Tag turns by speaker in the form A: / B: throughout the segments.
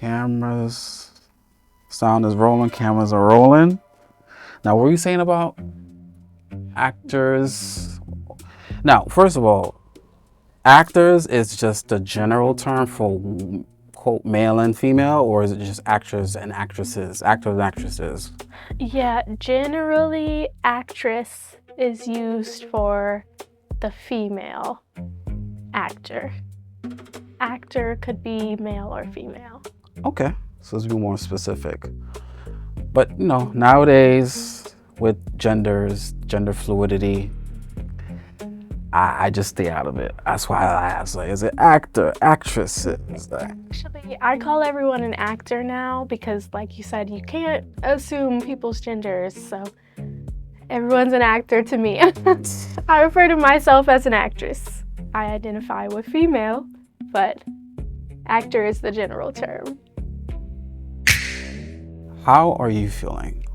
A: Cameras. Sound is rolling. Cameras are rolling. Now, what were you saying about actors? Now, first of all, actors is just a general term for, quote, male and female, or is it just actors and actresses? Actors and actresses.
B: Yeah, generally, actress is used for the female actor. Actor could be male or female.
A: Okay, so let's be more specific. But, you know, nowadays with gender fluidity, I just stay out of it. That's why I ask, like, is it actor, actresses?
B: Actually, I call everyone an actor now because, like you said, you can't assume people's genders, so everyone's an actor to me. I refer to myself as an actress. I identify with female, but actor is the general term.
A: How are you feeling?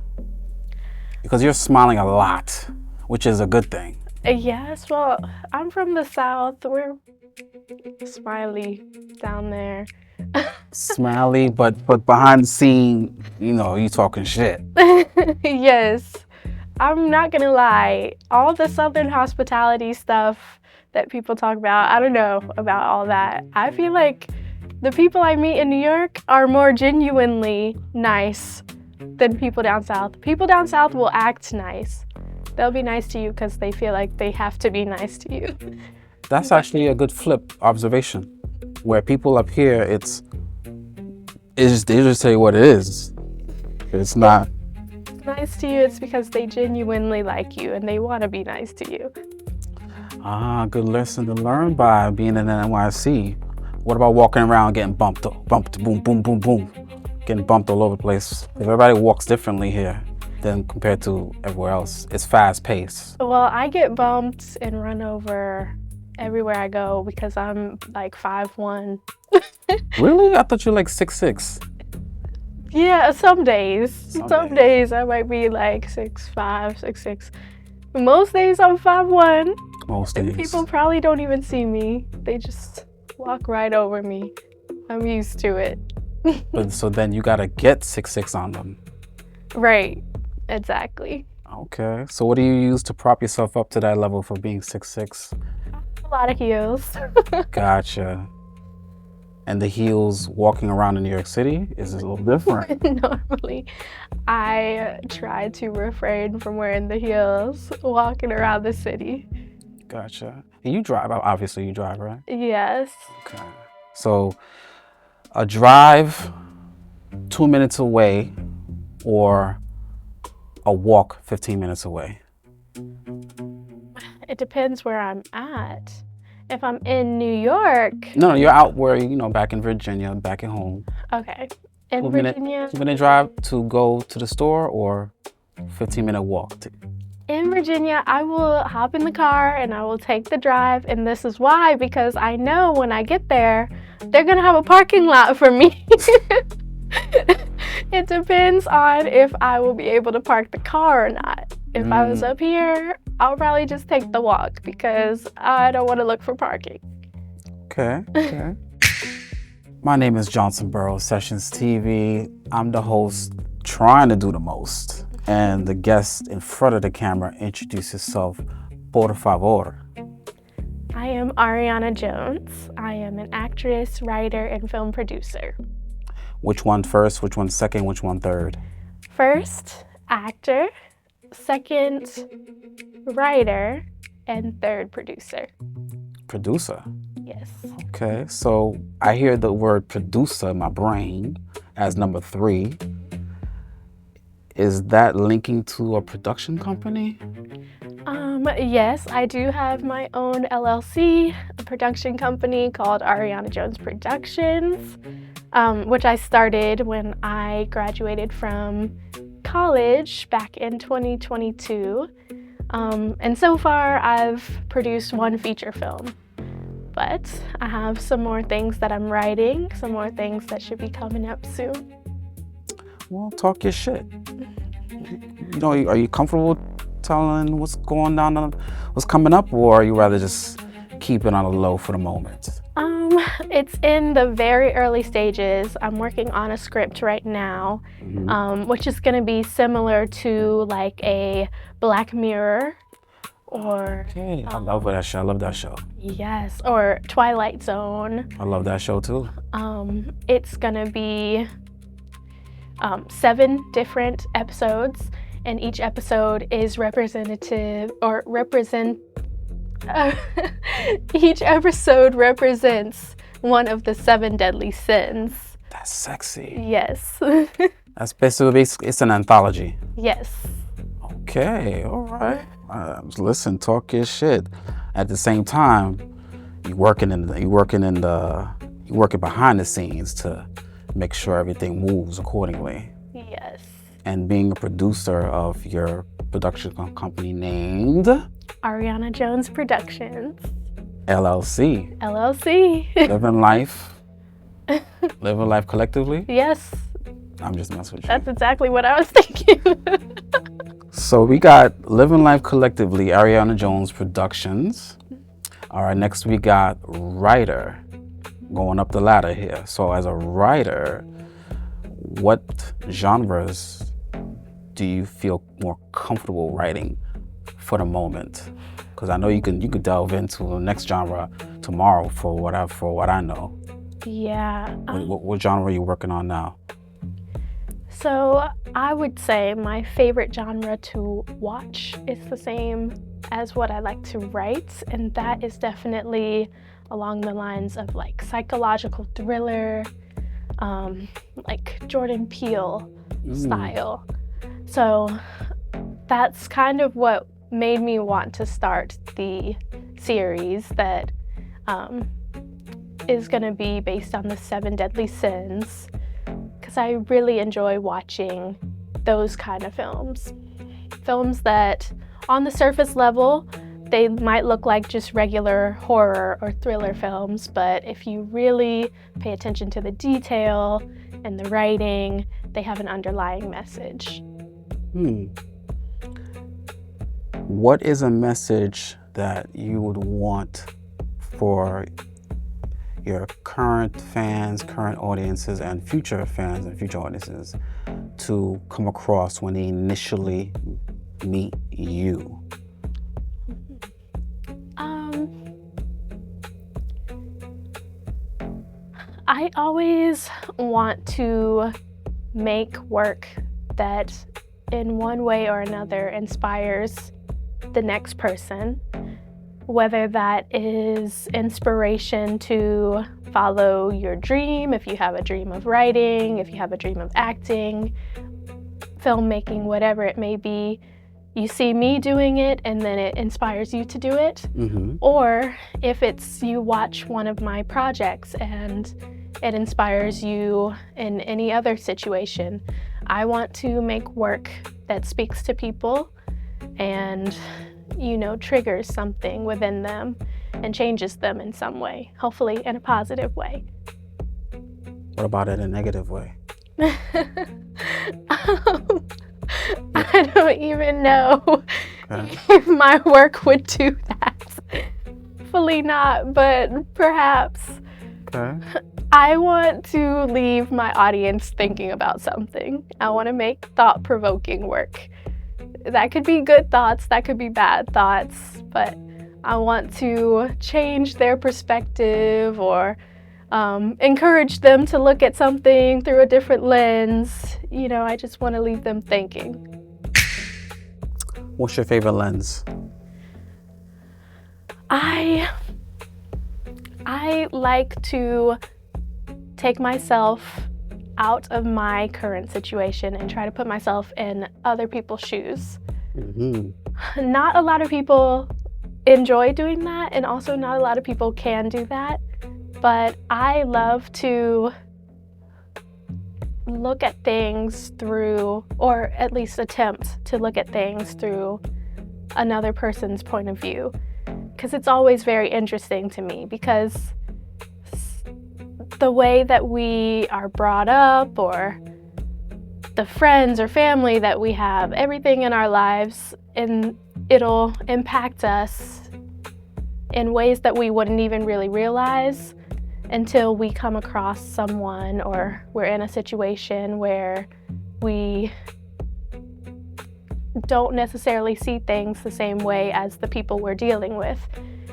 A: Because you're smiling a lot, which is a good thing.
B: Yes, well, I'm from the South. We're smiley down there.
A: Smiley, but behind the scene, you know, you talking shit.
B: Yes, I'm not gonna lie. All the Southern hospitality stuff that people talk about, I don't know about all that. I feel like the people I meet in New York are more genuinely nice than people down South. People down South will act nice. They'll be nice to you because they feel like they have to be nice to you.
A: That's actually a good flip observation. Where people up here, they just tell you what it is. It's not
B: Nice to you, it's because they genuinely like you and they want to be nice to you.
A: Good lesson to learn by being in NYC. What about walking around getting bumped, boom, boom, boom, boom, getting bumped all over the place? Everybody walks differently here than compared to everywhere else. It's fast paced.
B: Well, I get bumped and run over everywhere I go because I'm like 5'1".
A: Really? I thought you were like 6'6".
B: Yeah, some days. Some days I might be like 6'5", 6'6". Most days I'm 5'1".
A: Most days.
B: And people probably don't even see me. They just walk right over me. I'm used to it.
A: But so then you gotta get 6'6" on them.
B: Right, exactly.
A: Okay, so what do you use to prop yourself up to that level for being 6'6"?
B: A lot of heels.
A: Gotcha. And the heels walking around in New York City is a little different.
B: Normally, I try to refrain from wearing the heels walking around the city.
A: Gotcha. And you drive, obviously you drive, right?
B: Yes.
A: Okay. So a drive 2 minutes away or a walk 15 minutes away?
B: It depends where I'm at. If I'm in New York.
A: No, you're out where, you know, back in Virginia, back at home.
B: Okay. In Virginia.
A: 2 minute drive to go to the store or 15-minute walk?
B: In Virginia, I will hop in the car and I will take the drive. And this is why, because I know when I get there, they're going to have a parking lot for me. It depends on if I will be able to park the car or not. If I was up here, I'll probably just take the walk because I don't want to look for parking.
A: Okay. My name is Johnson Burrows, Sessions TV. I'm the host trying to do the most. And the guest in front of the camera, introduce yourself, por favor.
B: I am Arianna Jones. I am an actress, writer, and film producer.
A: Which one first, which one second, which one third?
B: First, actor. Second, writer. And third, producer.
A: Producer?
B: Yes.
A: Okay, so I hear the word producer in my brain as number 3. Is that linking to a production company?
B: Yes, I do have my own LLC, a production company called Arianna Jones Productions, which I started when I graduated from college back in 2022. And so far I've produced 1 feature film, but I have some more things that I'm writing, some more things that should be coming up soon.
A: Well, talk your shit. You know, are you comfortable telling what's going on, what's coming up, or are you rather just keep it on the low for the moment?
B: It's in the very early stages. I'm working on a script right now, which is going to be similar to like a Black Mirror or...
A: Okay, I love that show. I love that show.
B: Yes, or Twilight Zone.
A: I love that show too.
B: It's going to be 7 different episodes, and each episode is representative or each episode represents one of the 7 deadly sins.
A: That's sexy.
B: Yes.
A: That's basically, it's an anthology.
B: Yes.
A: Okay, all right. Listen, talk your shit. At the same time, you're working behind the scenes to make sure everything moves accordingly.
B: Yes.
A: And being a producer of your production company named
B: Arianna Jones Productions.
A: LLC. Living life collectively.
B: Yes.
A: I'm just messing with you.
B: That's exactly what I was thinking.
A: So we got Living Life Collectively, Arianna Jones Productions. All right, next we got writer, going up the ladder here. So as a writer, what genres do you feel more comfortable writing for the moment? Because I know you could delve into the next genre tomorrow for what I know.
B: Yeah.
A: What genre are you working on now?
B: So I would say my favorite genre to watch is the same as what I like to write, and that is definitely along the lines of like psychological thriller, like Jordan Peele style. So that's kind of what made me want to start the series that is going to be based on the 7 deadly sins, because I really enjoy watching those kind of films. Films that on the surface level, they might look like just regular horror or thriller films, but if you really pay attention to the detail and the writing, they have an underlying message.
A: What is a message that you would want for your current fans, current audiences, and future fans and future audiences to come across when they initially meet you?
B: I always want to make work that in one way or another inspires the next person, whether that is inspiration to follow your dream, if you have a dream of writing, if you have a dream of acting, filmmaking, whatever it may be. You see me doing it and then it inspires you to do it. Or if it's you watch one of my projects and it inspires you in any other situation. I want to make work that speaks to people and, triggers something within them and changes them in some way, hopefully in a positive way.
A: What about in a negative way?
B: I don't even know if my work would do that. Hopefully not, but perhaps.
A: Okay.
B: I want to leave my audience thinking about something. I want to make thought-provoking work. That could be good thoughts, that could be bad thoughts, but I want to change their perspective or encourage them to look at something through a different lens. I just want to leave them thinking.
A: What's your favorite lens?
B: I like to take myself out of my current situation and try to put myself in other people's shoes. Not a lot of people enjoy doing that, and also not a lot of people can do that, but I love to look at things through, or at least attempt to look at things through another person's point of view, because it's always very interesting to me, because the way that we are brought up or the friends or family that we have, everything in our lives, and it'll impact us in ways that we wouldn't even really realize. until we come across someone or we're in a situation where we don't necessarily see things the same way as the people we're dealing with.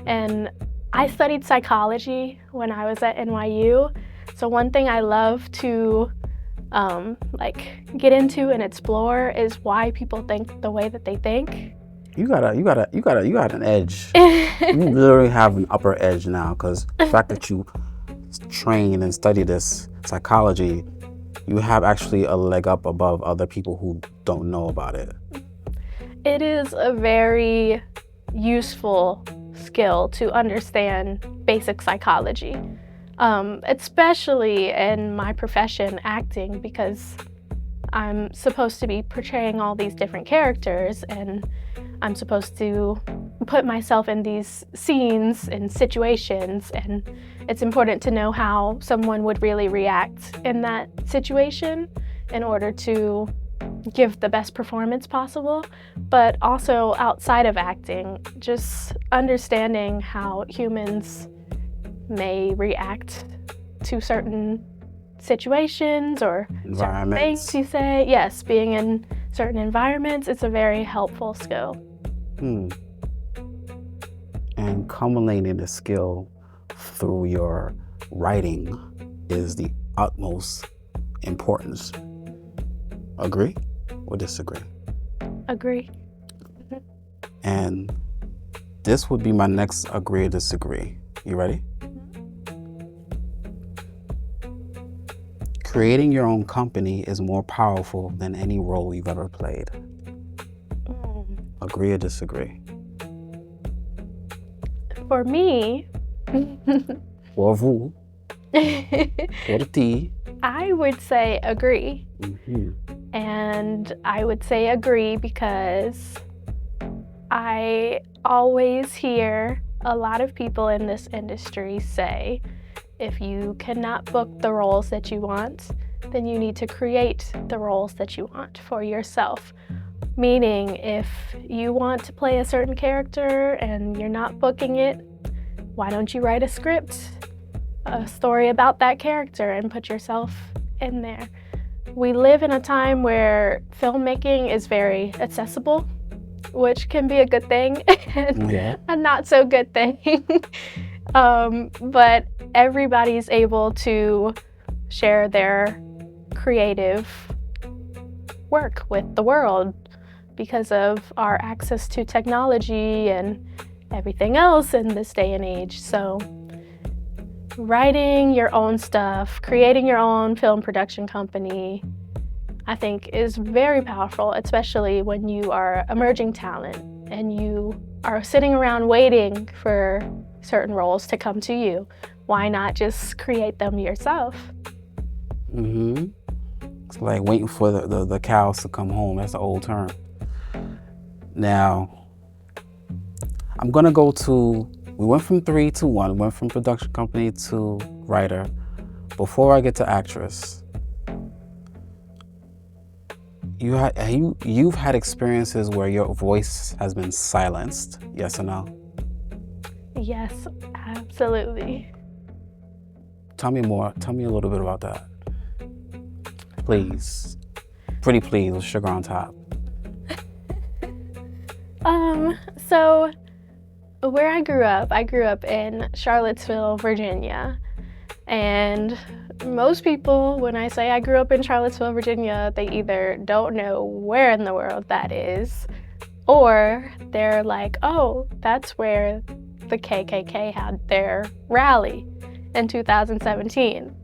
B: And I studied psychology when I was at NYU. So one thing I love to get into and explore is why people think the way that they think.
A: You got an edge. You literally have an upper edge now, because the fact that you train and study this psychology, you have actually a leg up above other people who don't know about it.
B: It is a very useful skill to understand basic psychology, especially in my profession, acting, because I'm supposed to be portraying all these different characters, and I'm supposed to put myself in these scenes and situations, and it's important to know how someone would really react in that situation in order to give the best performance possible. But also outside of acting, just understanding how humans may react to certain situations or certain things you say. Yes, being in certain environments, it's a very helpful skill.
A: And culminating the skill through your writing is the utmost importance. Agree or disagree?
B: Agree.
A: And this would be my next agree or disagree. You ready? Creating your own company is more powerful than any role you've ever played. Agree or disagree?
B: For me,
A: For vous, for ti.
B: I would say agree.
A: Mm-hmm.
B: And I would say agree because I always hear a lot of people in this industry say, if you cannot book the roles that you want, then you need to create the roles that you want for yourself. Meaning, if you want to play a certain character and you're not booking it, why don't you write a script, a story about that character, and put yourself in there? We live in a time where filmmaking is very accessible, which can be a good thing and a not so good thing. But everybody's able to share their creative work with the world because of our access to technology and everything else in this day and age. So writing your own stuff, creating your own film production company, I think is very powerful, especially when you are emerging talent and you are sitting around waiting for certain roles to come to you. Why not just create them yourself?
A: Mm-hmm. It's like waiting for the cows to come home. That's an old term. Now, I'm gonna go to, we went from 3 to 1, we went from production company to writer. Before I get to actress, you've had experiences where your voice has been silenced, yes or no?
B: Yes, absolutely.
A: Tell me more, tell me a little bit about that. Please. Pretty please, with sugar on top.
B: So where I grew up in Charlottesville, Virginia. And most people, when I say I grew up in Charlottesville, Virginia, they either don't know where in the world that is, or they're like, oh, that's where the KKK had their rally in 2017.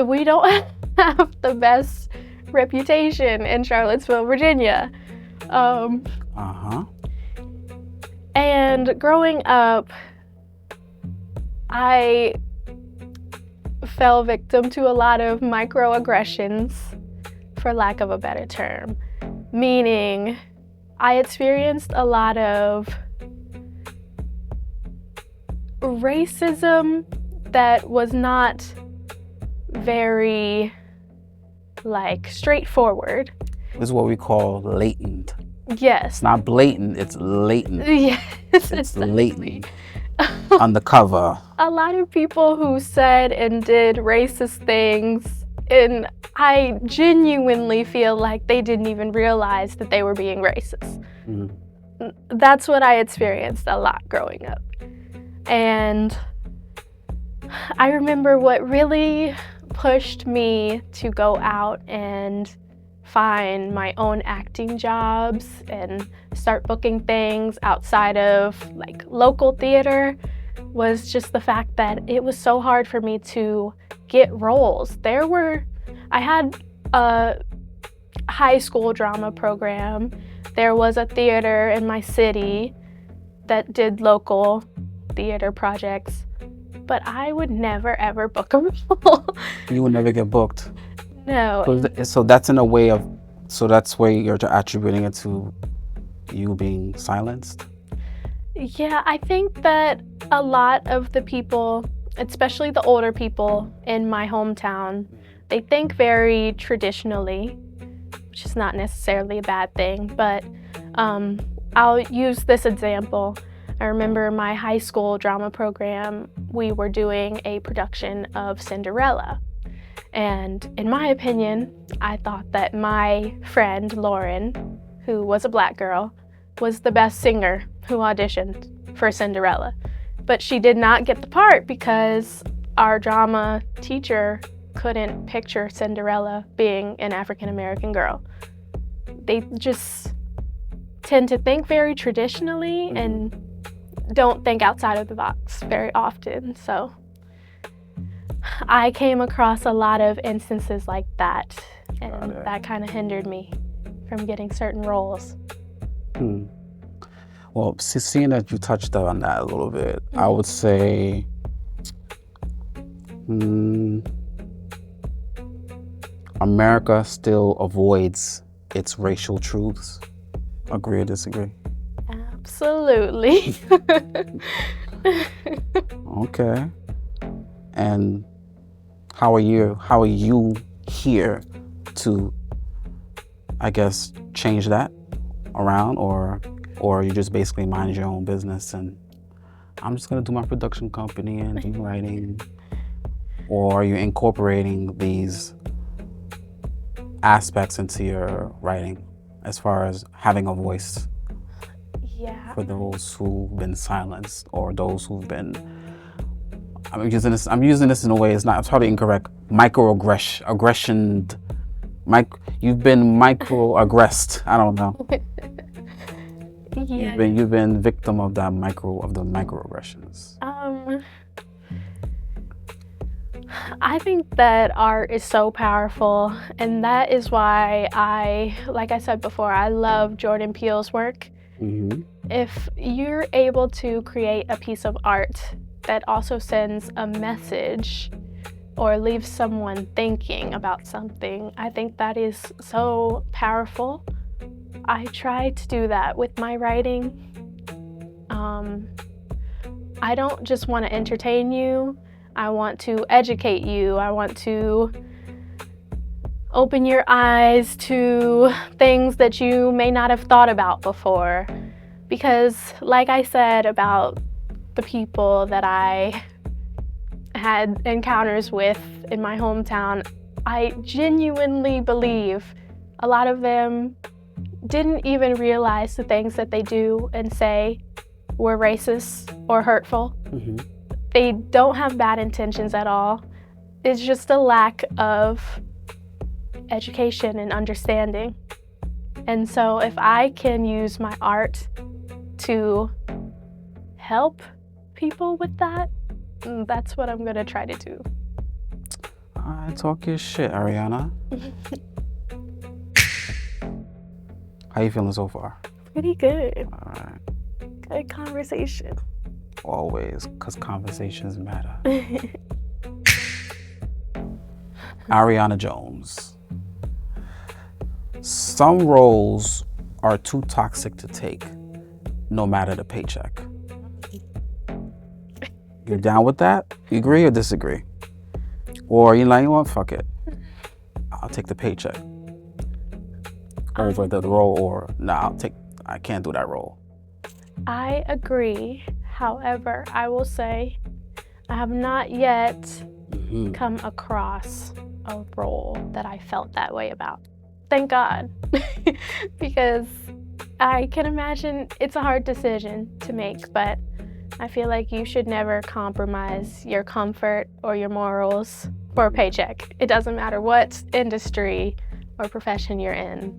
B: We don't have the best reputation in Charlottesville, Virginia. And growing up, I fell victim to a lot of microaggressions, for lack of a better term. Meaning, I experienced a lot of racism that was not very, straightforward.
A: This is what we call latent.
B: Yes.
A: It's not blatant, it's latent.
B: Yes,
A: it's latent. on the cover.
B: A lot of people who said and did racist things, and I genuinely feel like they didn't even realize that they were being racist. That's what I experienced a lot growing up. And I remember what really pushed me to go out and find my own acting jobs and start booking things outside of like local theater was just the fact that it was so hard for me to get roles. I had a high school drama program. There was a theater in my city that did local theater projects, but I would never ever book a role.
A: You would never get booked.
B: No.
A: So that's in a way of, so that's where you're attributing it to you being silenced?
B: Yeah, I think that a lot of the people, especially the older people in my hometown, they think very traditionally, which is not necessarily a bad thing, but I'll use this example. I remember my high school drama program, we were doing a production of Cinderella. And in my opinion, I thought that my friend Lauren, who was a black girl, was the best singer who auditioned for Cinderella. But she did not get the part because our drama teacher couldn't picture Cinderella being an African-American girl. They just tend to think very traditionally and don't think outside of the box very often. So I came across a lot of instances like that, and that kind of hindered me from getting certain roles.
A: Well, seeing that you touched on that a little bit, I would say America still avoids its racial truths. Agree or disagree?
B: Absolutely.
A: Okay. And how are you here to, I guess, change that around, or you just basically mind your own business and I'm just gonna do my production company and do writing? Or are you incorporating these aspects into your writing as far as having a voice?
B: Yeah.
A: For those who've been silenced, or those who've been, I'm using this in a way, it's probably incorrect, you've been microaggressed, I don't know.
B: Yeah.
A: You've been victim of the microaggressions.
B: I think that art is so powerful, and that is why like I said before, I love Jordan Peele's work. If you're able to create a piece of art that also sends a message or leaves someone thinking about something, I think that is so powerful. I try to do that with my writing. I don't just want to entertain you. I want to educate you. I want to open your eyes to things that you may not have thought about before. Because like I said about the people that I had encounters with in my hometown, I genuinely believe a lot of them didn't even realize the things that they do and say were racist or hurtful. They don't have bad intentions at all. It's just a lack of education and understanding. And so if I can use my art to help people with that, that's what I'm gonna try to do.
A: All right, talk your shit, Arianna. How you feeling so far?
B: Pretty good.
A: All right.
B: Good conversation.
A: Always, because conversations matter. Arianna Jones. Some roles are too toxic to take, no matter the paycheck. You're down with that? You agree or disagree? Or you like, you know what, fuck it. I'll take the paycheck over the role, or nah, I can't do that role.
B: I agree. However, I will say I have not yet
A: Mm-hmm.
B: come across a role that I felt that way about. Thank God. Because I can imagine it's a hard decision to make, but I feel like you should never compromise your comfort or your morals for a paycheck. It doesn't matter what industry or profession you're in.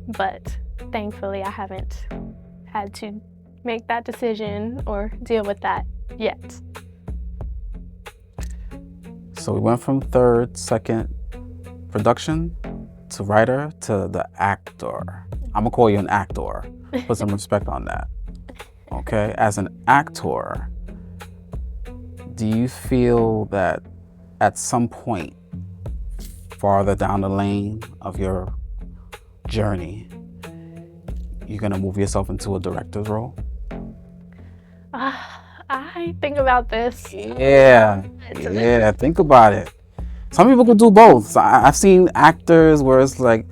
B: But thankfully, I haven't had to make that decision or deal with that yet.
A: So we went from third, second production to writer to the actor. I'm gonna call you an actor. Put some respect on that. Okay, as an actor, do you feel that at some point farther down the lane of your journey, you're gonna move yourself into a director's role?
B: I think about this.
A: Yeah, think about it. Some people could do both. So I've seen actors where it's like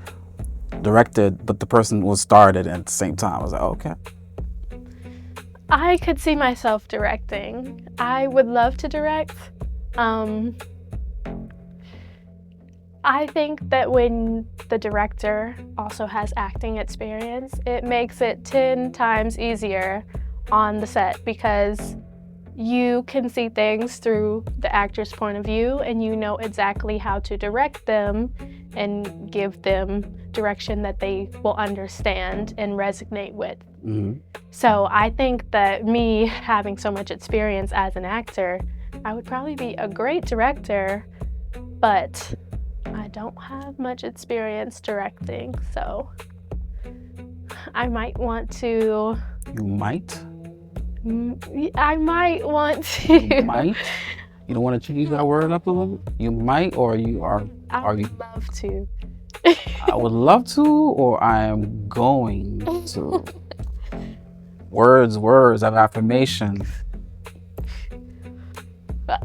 A: directed, but the person was started at the same time. I was like, okay.
B: I could see myself directing. I would love to direct. I think that when the director also has acting experience, it makes it 10 times easier on the set because you can see things through the actor's point of view and you know exactly how to direct them and give them direction that they will understand and resonate with.
A: Mm-hmm.
B: So I think that me having so much experience as an actor, I would probably be a great director, but I don't have much experience directing, so I might want to...
A: You might?
B: I might want to.
A: You might? You don't want to change that word up a little? You might, or you are you?
B: I'd love to.
A: I would love to, or I am going to. Words of affirmation.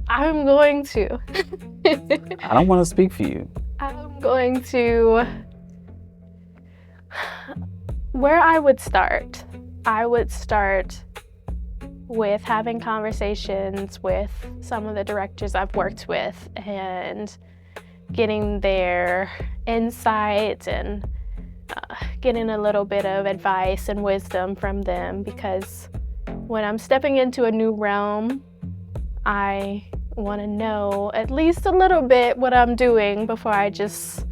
B: I'm going to.
A: I don't want to speak for you.
B: I'm going to. Where I would start with having conversations with some of the directors I've worked with and getting their insight and getting a little bit of advice and wisdom from them, because when I'm stepping into a new realm, I want to know at least a little bit what I'm doing before I just,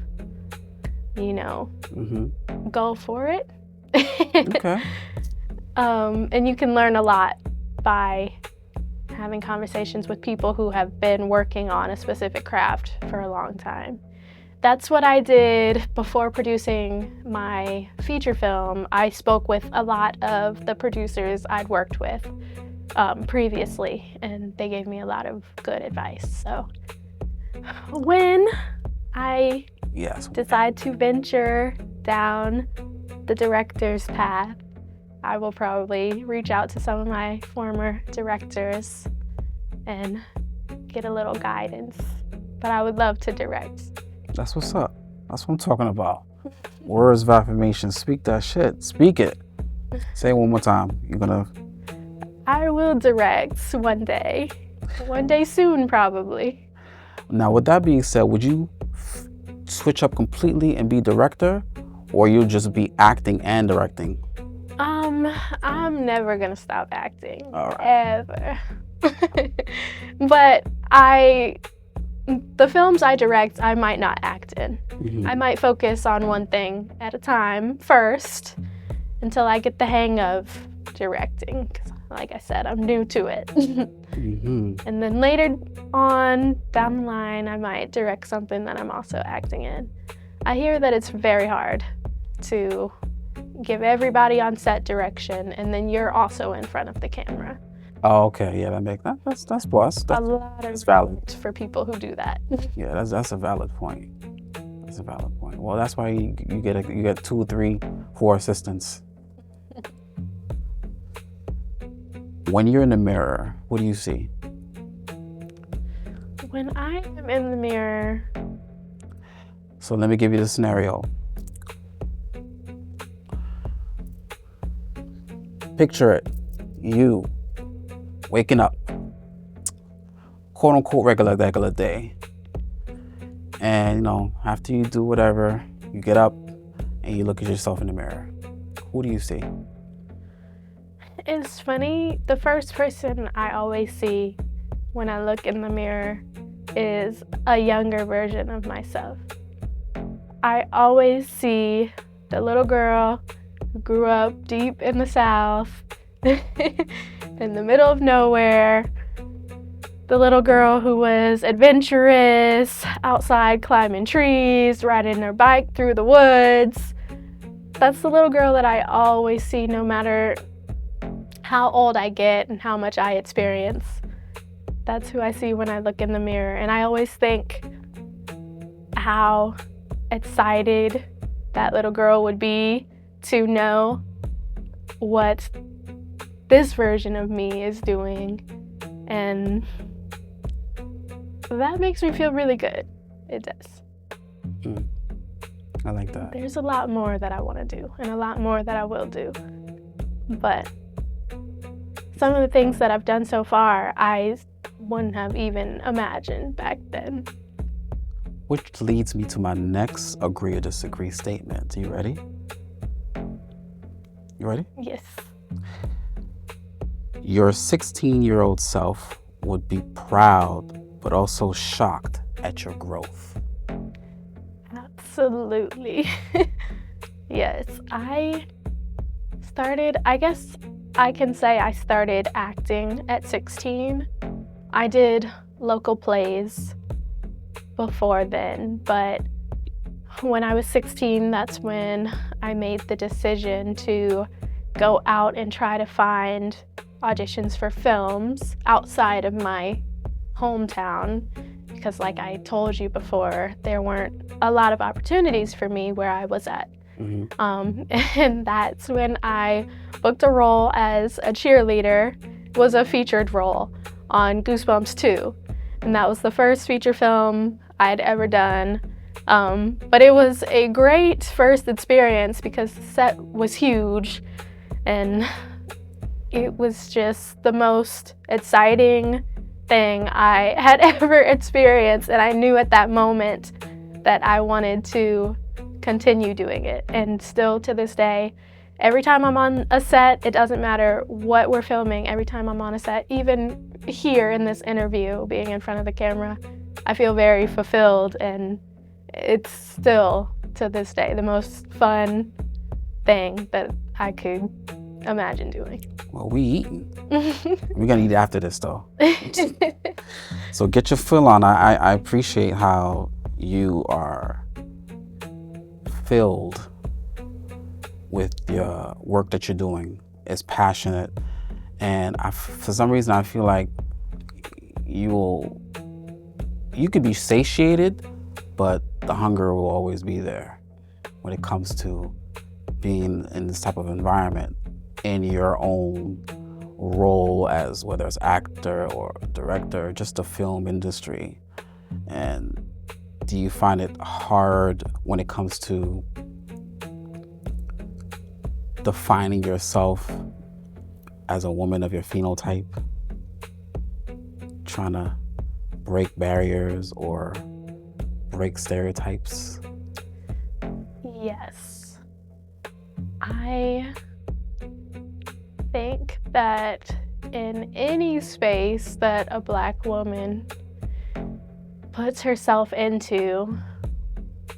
B: go for it.
A: Okay.
B: And you can learn a lot by having conversations with people who have been working on a specific craft for a long time. That's what I did before producing my feature film. I spoke with a lot of the producers I'd worked with previously, and they gave me a lot of good advice. So when I decide to venture down the director's path, I will probably reach out to some of my former directors and get a little guidance. But I would love to direct.
A: That's what's up. That's what I'm talking about. Words of affirmation. Speak that shit. Speak it. Say it one more time.
B: I will direct one day. One day soon, probably.
A: Now, with that being said, would you switch up completely and be director, or you'll just be acting and directing?
B: I'm never gonna stop acting.
A: All right.
B: Ever. But the films I direct, I might not act in.
A: Mm-hmm.
B: I might focus on one thing at a time first until I get the hang of directing. 'Cause like I said, I'm new to it.
A: Mm-hmm.
B: And then later on down the line, I might direct something that I'm also acting in. I hear that it's very hard to give everybody on set direction, and then you're also in front of the camera.
A: Oh, okay. Yeah, that's plus.
B: A lot of
A: valid
B: for people who do that.
A: Yeah, that's a valid point. That's a valid point. Well, that's why you get 2, 3, 4 assistants. When you're in the mirror, what do you see?
B: When I am in the mirror.
A: So let me give you the scenario. Picture it. you waking up, quote unquote regular day, and you know, after you do whatever, you get up and you look at yourself in the mirror. Who do you see?
B: It's funny, the first person I always see when I look in the mirror is a younger version of myself. I always see the little girl who grew up deep in the South, in the middle of nowhere, the little girl who was adventurous, outside climbing trees, riding her bike through the woods. That's the little girl that I always see, no matter how old I get and how much I experience. That's who I see when I look in the mirror. And I always think how excited that little girl would be to know what this version of me is doing. And that makes me feel really good. It does.
A: I like that.
B: There's a lot more that I want to do and a lot more that I will do. But some of the things that I've done so far, I wouldn't have even imagined back then.
A: Which leads me to my next agree or disagree statement. You ready? You ready?
B: Yes.
A: Your 16-year-old self would be proud, but also shocked at your growth.
B: Absolutely. Yes, I guess I can say I started acting at 16. I did local plays before then, but when I was 16, that's when I made the decision to go out and try to find auditions for films outside of my hometown, because like I told you before, there weren't a lot of opportunities for me where I was at. And that's when I booked a role as a cheerleader. It was a featured role on Goosebumps 2. And that was the first feature film I'd ever done. But it was a great first experience because the set was huge and it was just the most exciting thing I had ever experienced. And I knew at that moment that I wanted to continue doing it. And still to this day, every time I'm on a set, it doesn't matter what we're filming, every time I'm on a set, even here in this interview, being in front of the camera, I feel very fulfilled, and it's still to this day the most fun thing that I could imagine doing.
A: Well, we eating. We're gonna eat after this though. So get your fill on. I appreciate how you are filled with your work that you're doing. It's passionate, and for some reason I feel like you could be satiated, but the hunger will always be there when it comes to being in this type of environment in your own role, as whether it's actor or director, just the film industry. And do you find it hard when it comes to defining yourself as a woman of your phenotype, trying to break barriers or break stereotypes?
B: Yes. I think that in any space that a Black woman puts herself into,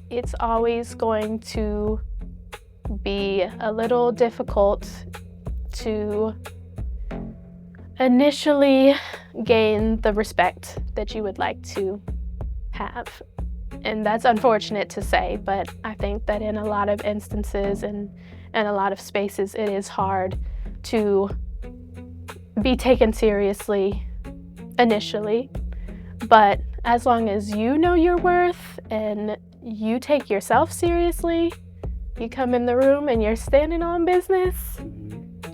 B: it's always going to be a little difficult to initially gain the respect that you would like to have. And that's unfortunate to say, but I think that in a lot of instances and a lot of spaces, it is hard to be taken seriously initially. But as long as you know your worth and you take yourself seriously, you come in the room and you're standing on business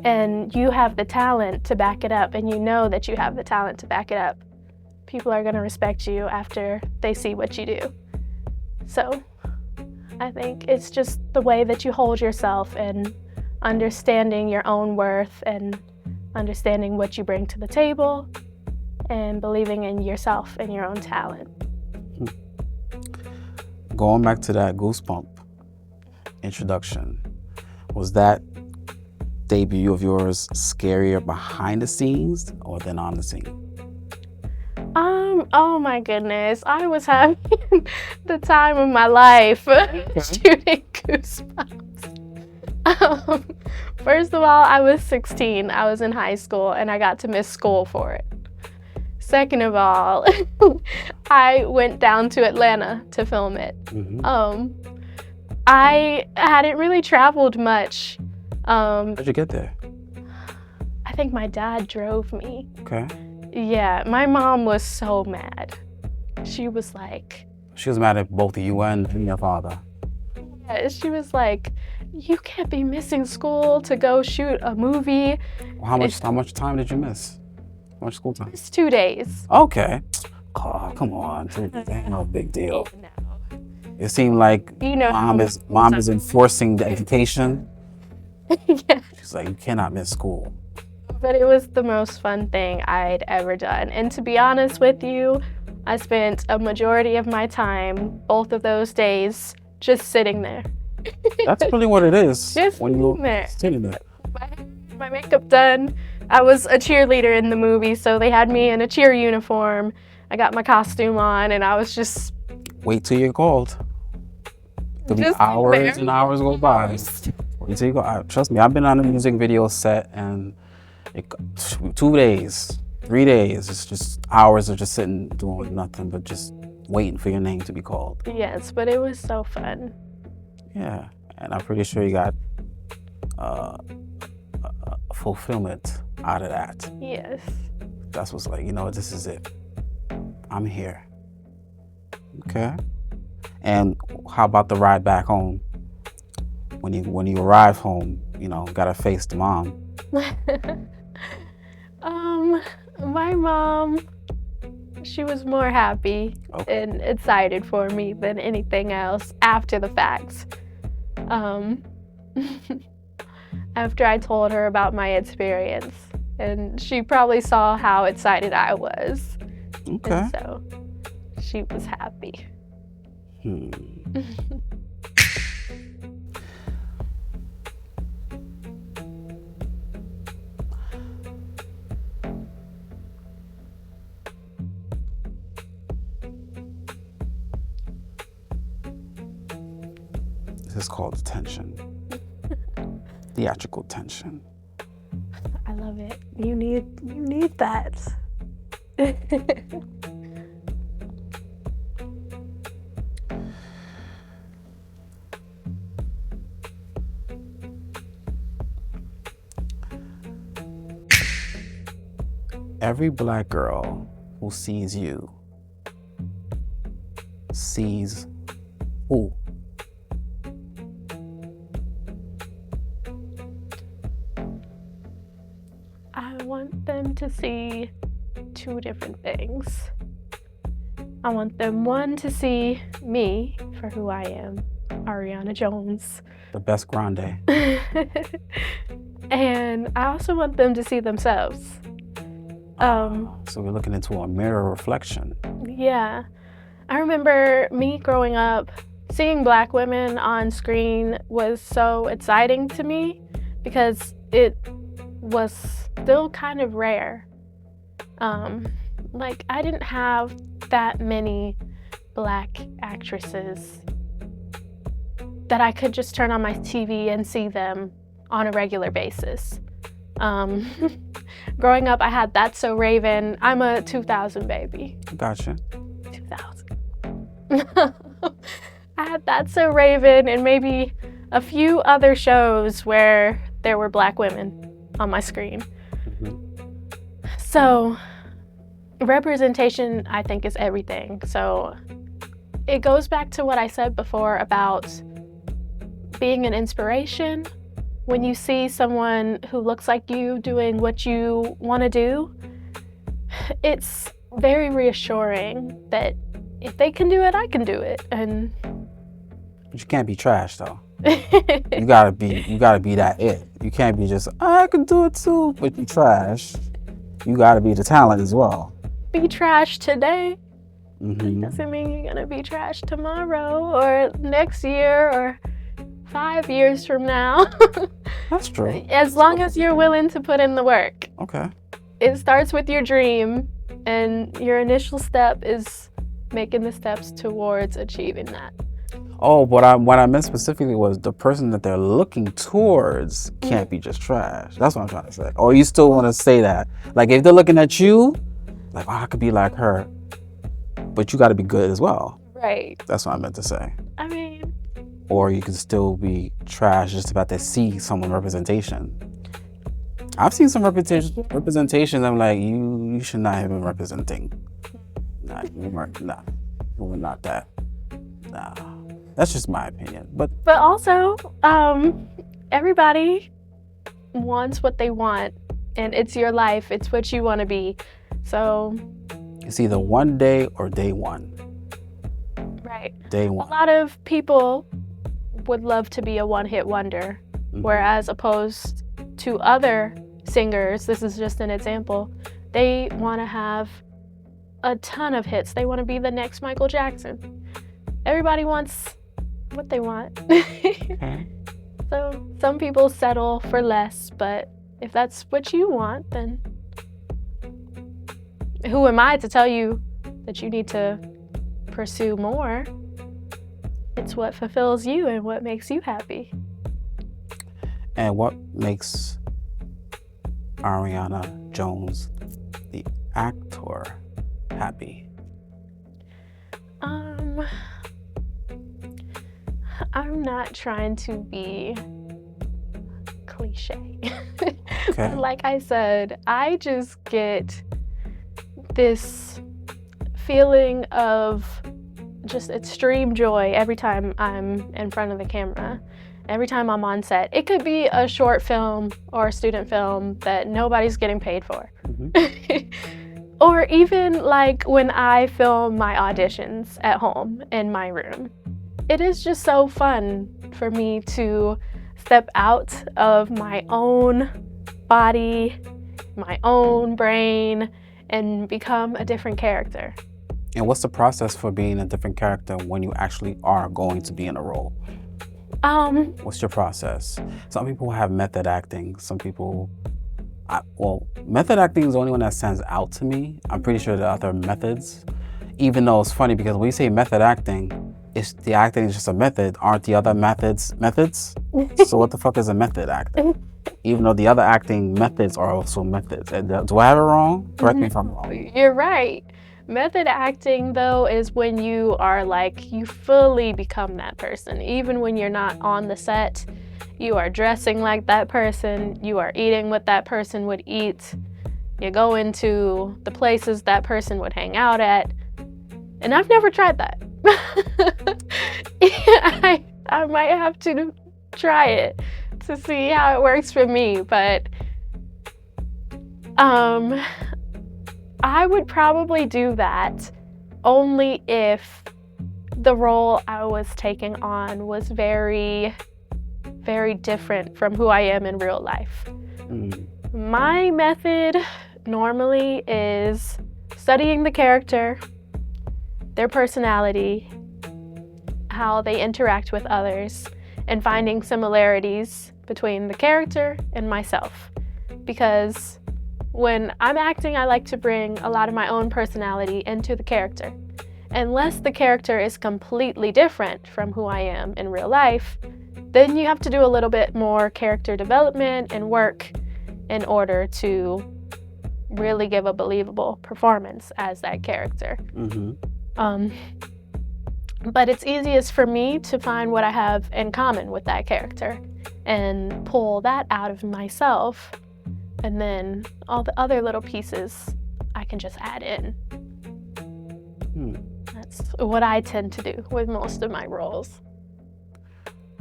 B: and you have the talent to back it up, and you know that you have the talent to back it up, people are going to respect you after they see what you do. So I think it's just the way that you hold yourself and understanding your own worth and understanding what you bring to the table, and believing in yourself and your own talent.
A: Going back to that Goosebump introduction, was that debut of yours scarier behind the scenes or than on the scene?
B: Oh my goodness, I was having the time of my life shooting Goosebumps. First of all, I was 16. I was in high school and I got to miss school for it. Second of all, I went down to Atlanta to film it. I hadn't really traveled much.
A: How'd you get there?
B: I think my dad drove me.
A: Okay.
B: Yeah, my mom was so mad. She was like...
A: She was mad at both you and your father.
B: Yeah, she was like, you can't be missing school to go shoot a movie.
A: Well, how much time did you miss? How much school time?
B: It's 2 days.
A: Okay. Oh, come on. Ain't no big deal.
B: No.
A: It seemed like mom is enforcing the education.
B: Yeah.
A: She's like, you cannot miss school.
B: But it was the most fun thing I'd ever done. And to be honest with you, I spent a majority of my time, both of those days, just sitting there.
A: That's really what it is.
B: Just
A: when you're
B: there.
A: sitting there.
B: My makeup done. I was a cheerleader in the movie, so they had me in a cheer uniform. I got my costume on, and I was just...
A: Wait till you're called. There'll be hours and hours go by. Wait till you go. Trust me, I've been on a music video set, and 2 days, 3 days, it's just hours of just sitting doing nothing but just waiting for your name to be called.
B: Yes, but it was so fun.
A: Yeah, and I'm pretty sure you got fulfillment out of that.
B: Yes.
A: That's what's like, this is it. I'm here. Okay. And how about the ride back home? When you arrive home, gotta face the mom.
B: My mom, she was more happy and excited for me than anything else after the fact. After I told her about my experience, and she probably saw how excited I was.
A: Okay.
B: And so she was happy.
A: This is called tension. Theatrical tension.
B: I love it. You need that.
A: Every Black girl who sees you sees who?
B: I want them to see 2 different things. I want them, one, to see me for who I am, Arianna Jones.
A: The best grande.
B: And I also want them to see themselves.
A: So we're looking into a mirror reflection.
B: Yeah. I remember me growing up, seeing Black women on screen was so exciting to me because it was still kind of rare. Like, I didn't have that many Black actresses that I could just turn on my TV and see them on a regular basis. Growing up, I had That's So Raven. I'm a 2000 baby.
A: Gotcha.
B: 2000. I had That's So Raven and maybe a few other shows where there were Black women on my screen. So representation, I think, is everything. So it goes back to what I said before about being an inspiration. When you see someone who looks like you doing what you want to do, it's very reassuring that if they can do it, I can do it.
A: But you can't be trash, though. You gotta be that it. You can't be just, I can do it too, but you trash. You gotta be the talent as well.
B: Be trash today.
A: Mm-hmm.
B: Doesn't mean you're gonna be trash tomorrow or next year or 5 years from now.
A: That's true.
B: As long as you're willing to put in the work.
A: Okay.
B: It starts with your dream, and your initial step is making the steps towards achieving that.
A: Oh, what I meant specifically was the person that they're looking towards can't be just trash. That's what I'm trying to say. Or you still want to say that? Like if they're looking at you, like, oh, I could be like her, but you got to be good as well.
B: Right.
A: That's what I meant to say.
B: I mean.
A: Or you can still be trash just about to see someone representation. I've seen some representations. I'm like, you should not have been representing. Nah, you were not that. Nah, that's just my opinion. But
B: also, everybody wants what they want, and it's your life. It's what you want to be. So
A: it's either one day or day one.
B: Right.
A: Day one.
B: A lot of people would love to be a one-hit wonder, whereas opposed to other singers, this is just an example, they want to have a ton of hits. They want to be the next Michael Jackson. Everybody wants what they want.
A: Okay.
B: So some people settle for less, but if that's what you want, then who am I to tell you that you need to pursue more? It's what fulfills you and what makes you happy.
A: And what makes Arianna Jones, the actor, happy?
B: I'm not trying to be cliche.
A: Okay.
B: Like I said, I just get this feeling of just extreme joy every time I'm in front of the camera, every time I'm on set. It could be a short film or a student film that nobody's getting paid for. Or even like when I film my auditions at home in my room. It is just so fun for me to step out of my own body, my own brain, and become a different character.
A: And what's the process for being a different character when you actually are going to be in a role?
B: What's
A: your process? Some people have method acting. Some people, method acting is the only one that stands out to me. I'm pretty sure there are other methods, even though it's funny because when you say method acting, the acting is just a method. Aren't the other methods? So what the fuck is a method acting? Even though the other acting methods are also methods. Do I have it wrong? Correct me if I'm wrong.
B: You're right. Method acting, though, is when you are you fully become that person. Even when you're not on the set, you are dressing like that person, you are eating what that person would eat, you go into the places that person would hang out at. And I've never tried that. I might have to try it to see how it works for me, but I would probably do that only if the role I was taking on was very, very different from who I am in real life. My method normally is studying the character, their personality, how they interact with others, and finding similarities between the character and myself. Because when I'm acting, I like to bring a lot of my own personality into the character. Unless the character is completely different from who I am in real life, then you have to do a little bit more character development and work in order to really give a believable performance as that character. But it's easiest for me to find what I have in common with that character and pull that out of myself, and then all the other little pieces I can just add in. That's what I tend to do with most of my roles.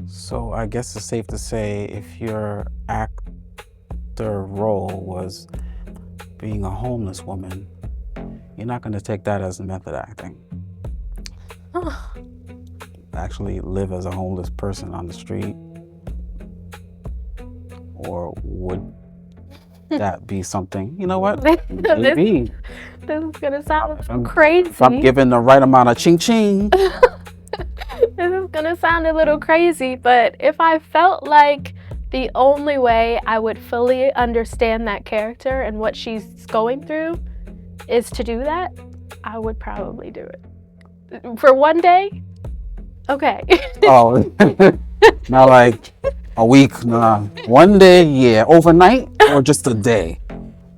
A: So I guess it's safe to say if your actor role was being a homeless woman, you're not going to take that as method acting. actually live as a homeless person on the street? Or would that be something, you know what? Maybe.
B: This is gonna sound crazy.
A: If I'm given the right amount of ching ching.
B: This is gonna sound a little crazy, but if I felt like the only way I would fully understand that character and what she's going through is to do that, I would probably do it. For one day? Okay.
A: Oh, not like a week, nah. One day, yeah. Overnight or just a day?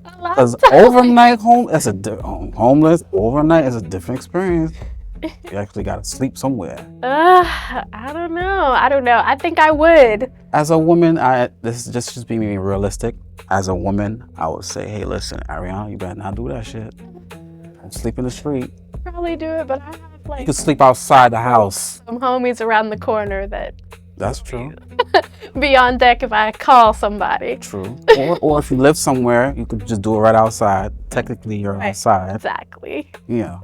A: Because overnight homeless, overnight is a different experience. You actually got to sleep somewhere.
B: I don't know. I think I would.
A: As a woman, this is just being realistic. As a woman, I would say, hey, listen, Arianna, you better not do that shit. Don't sleep in the street.
B: Probably do it, but I have like...
A: You can sleep outside the house.
B: Some homies around the corner that...
A: That's true.
B: Be on deck if I call somebody.
A: True. Or if you live somewhere, you could just do it right outside. Technically, you're right. Outside.
B: Exactly.
A: Yeah.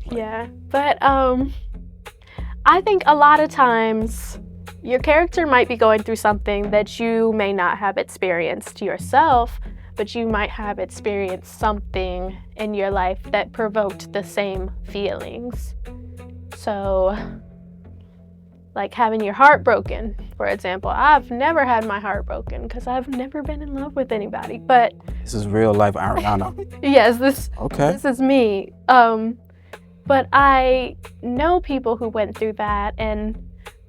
B: Yeah, but I think a lot of times your character might be going through something that you may not have experienced yourself, but you might have experienced something in your life that provoked the same feelings. So, like having your heart broken, for example. I've never had my heart broken because I've never been in love with anybody, but...
A: This is real life Arianna.
B: Yes, this is me. But I know people who went through that, and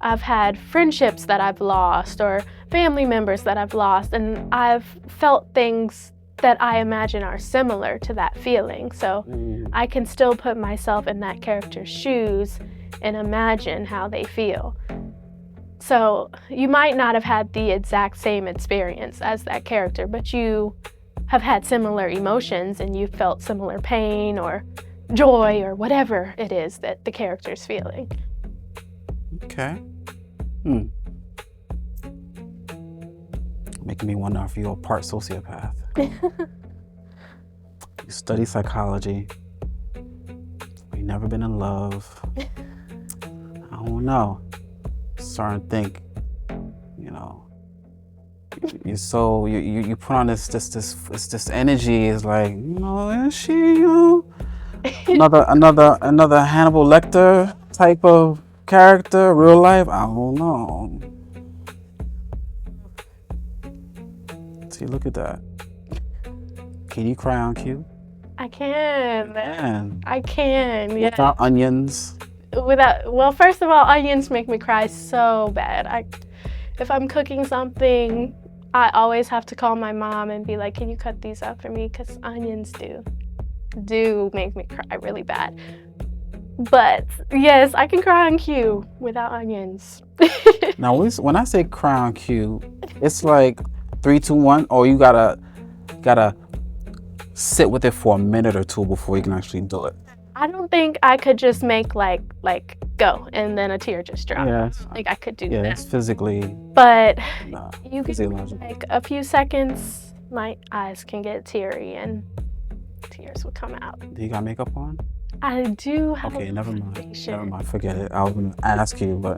B: I've had friendships that I've lost or family members that I've lost, and I've felt things that I imagine are similar to that feeling. So I can still put myself in that character's shoes and imagine how they feel. So you might not have had the exact same experience as that character, but you have had similar emotions and you felt similar pain or joy or whatever it is that the character's feeling.
A: Okay. Making me wonder if you're a part sociopath. You study psychology. You've never been in love. I don't know. Starting to think, you know, you're so you put on this energy. Is like, you know, is she, you know, another Hannibal Lecter type of character, real life? I don't know. See, look at that. Can you cry on cue?
B: I can.
A: Man.
B: I can. Yeah.
A: Without onions.
B: Well, first of all, onions make me cry so bad. If I'm cooking something, I always have to call my mom and be like, "Can you cut these up for me?" Because onions do make me cry really bad. But yes, I can cry on cue without onions.
A: Now, when I say cry on cue, it's like 3, 2, 1, or you gotta sit with it for a minute or two before you can actually do it.
B: I don't think I could just make like go and then a tear just drop.
A: Yeah,
B: like I could do that.
A: Yeah, it's physically.
B: But you can like a few seconds, my eyes can get teary and tears will come out.
A: Do you got makeup on?
B: I do have.
A: Okay, never mind. Forget it. I was gonna ask you, but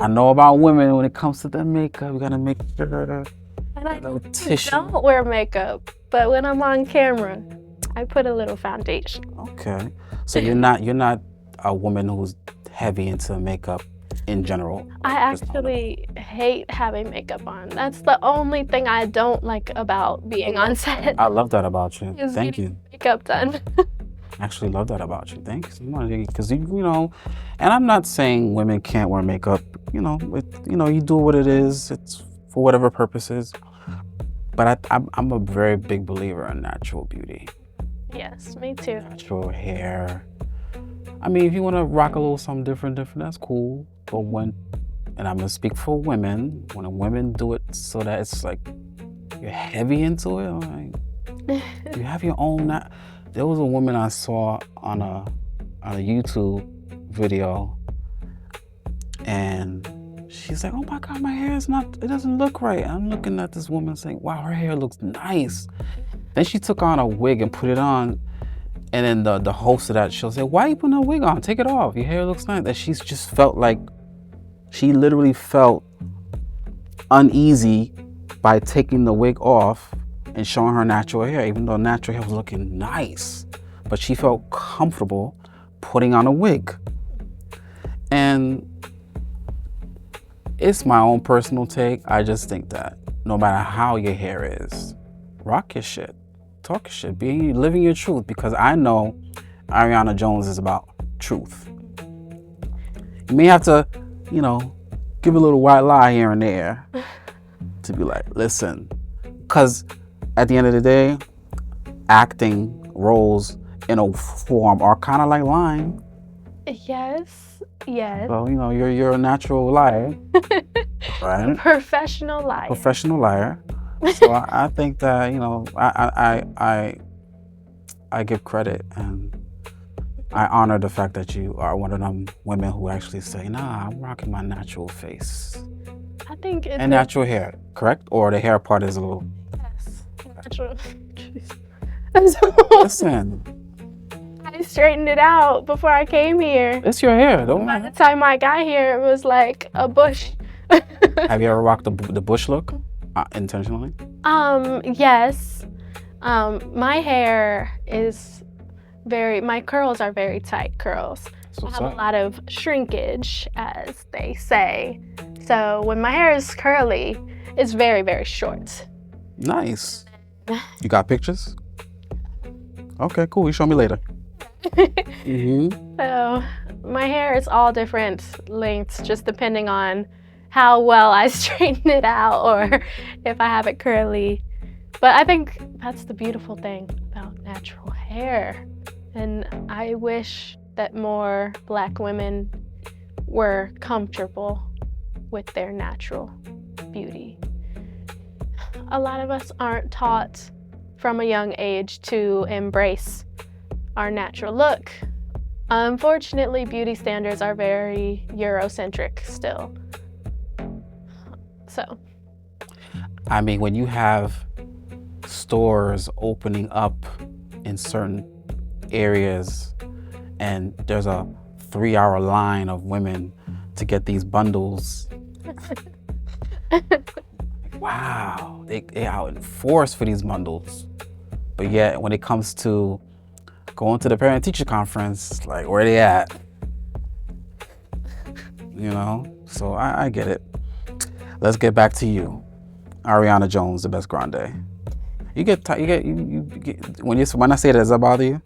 A: I know about women when it comes to the makeup. You gotta make sure.
B: And I don't wear makeup, but when I'm on camera, I put a little foundation.
A: Okay, so you're not a woman who's heavy into makeup in general.
B: I actually hate having makeup on. That's the only thing I don't like about being on set.
A: I love that about you. Thank you.
B: Makeup done.
A: I actually love that about you. Thanks. Because you know, and I'm not saying women can't wear makeup. You know, you do what it is. It's for whatever purposes. But I'm a very big believer in natural beauty.
B: Yes, me too.
A: Natural hair. I mean, if you want to rock a little something different, that's cool. But and I'm gonna speak for women, when women do it so that it's like you're heavy into it, like you have your own. There was a woman I saw on a YouTube video, and she's like, "Oh my God, my hair it doesn't look right." And I'm looking at this woman saying, "Wow, her hair looks nice." Then she took on a wig and put it on, And then the host of that, she'll say, why are you putting a wig on? Take it off. Your hair looks nice. That she's just felt like, she literally felt uneasy by taking the wig off and showing her natural hair, even though natural hair was looking nice. But she felt comfortable putting on a wig. And it's my own personal take. I just think that no matter how your hair is, rock your shit. Talk your shit, living your truth, because I know Arianna Jones is about truth. You may have to, give a little white lie here and there to be like, listen, because at the end of the day, acting roles in a form are kind of like lying.
B: Yes.
A: So, you're a natural liar, right?
B: Professional liar.
A: Professional liar. So I think that, I give credit and I honor the fact that you are one of them women who actually say, nah, I'm rocking my natural face.
B: I think it's
A: and natural hair, correct? Or the hair part is a little...
B: Yes, natural.
A: Listen.
B: I straightened it out before I came here.
A: It's your hair, don't
B: By
A: mind.
B: the time I got here, it was like a bush.
A: Have you ever rocked the bush look intentionally?
B: Yes. My hair is my curls are very tight curls. I have a lot of shrinkage, as they say. So when my hair is curly, it's very, very short.
A: Nice. You got pictures? Okay, cool. You show me later.
B: So my hair is all different lengths, just depending on how well I straighten it out or if I have it curly. But I think that's the beautiful thing about natural hair. And I wish that more Black women were comfortable with their natural beauty. A lot of us aren't taught from a young age to embrace our natural look. Unfortunately, beauty standards are very Eurocentric still. So.
A: I mean, when you have stores opening up in certain areas and there's a 3-hour line of women to get these bundles. Wow, they out in force for these bundles. But yet when it comes to going to the parent teacher conference, like where they at? So I get it. Let's get back to you. Arianna Jones, the best grande. You get when I say that, does that bother you?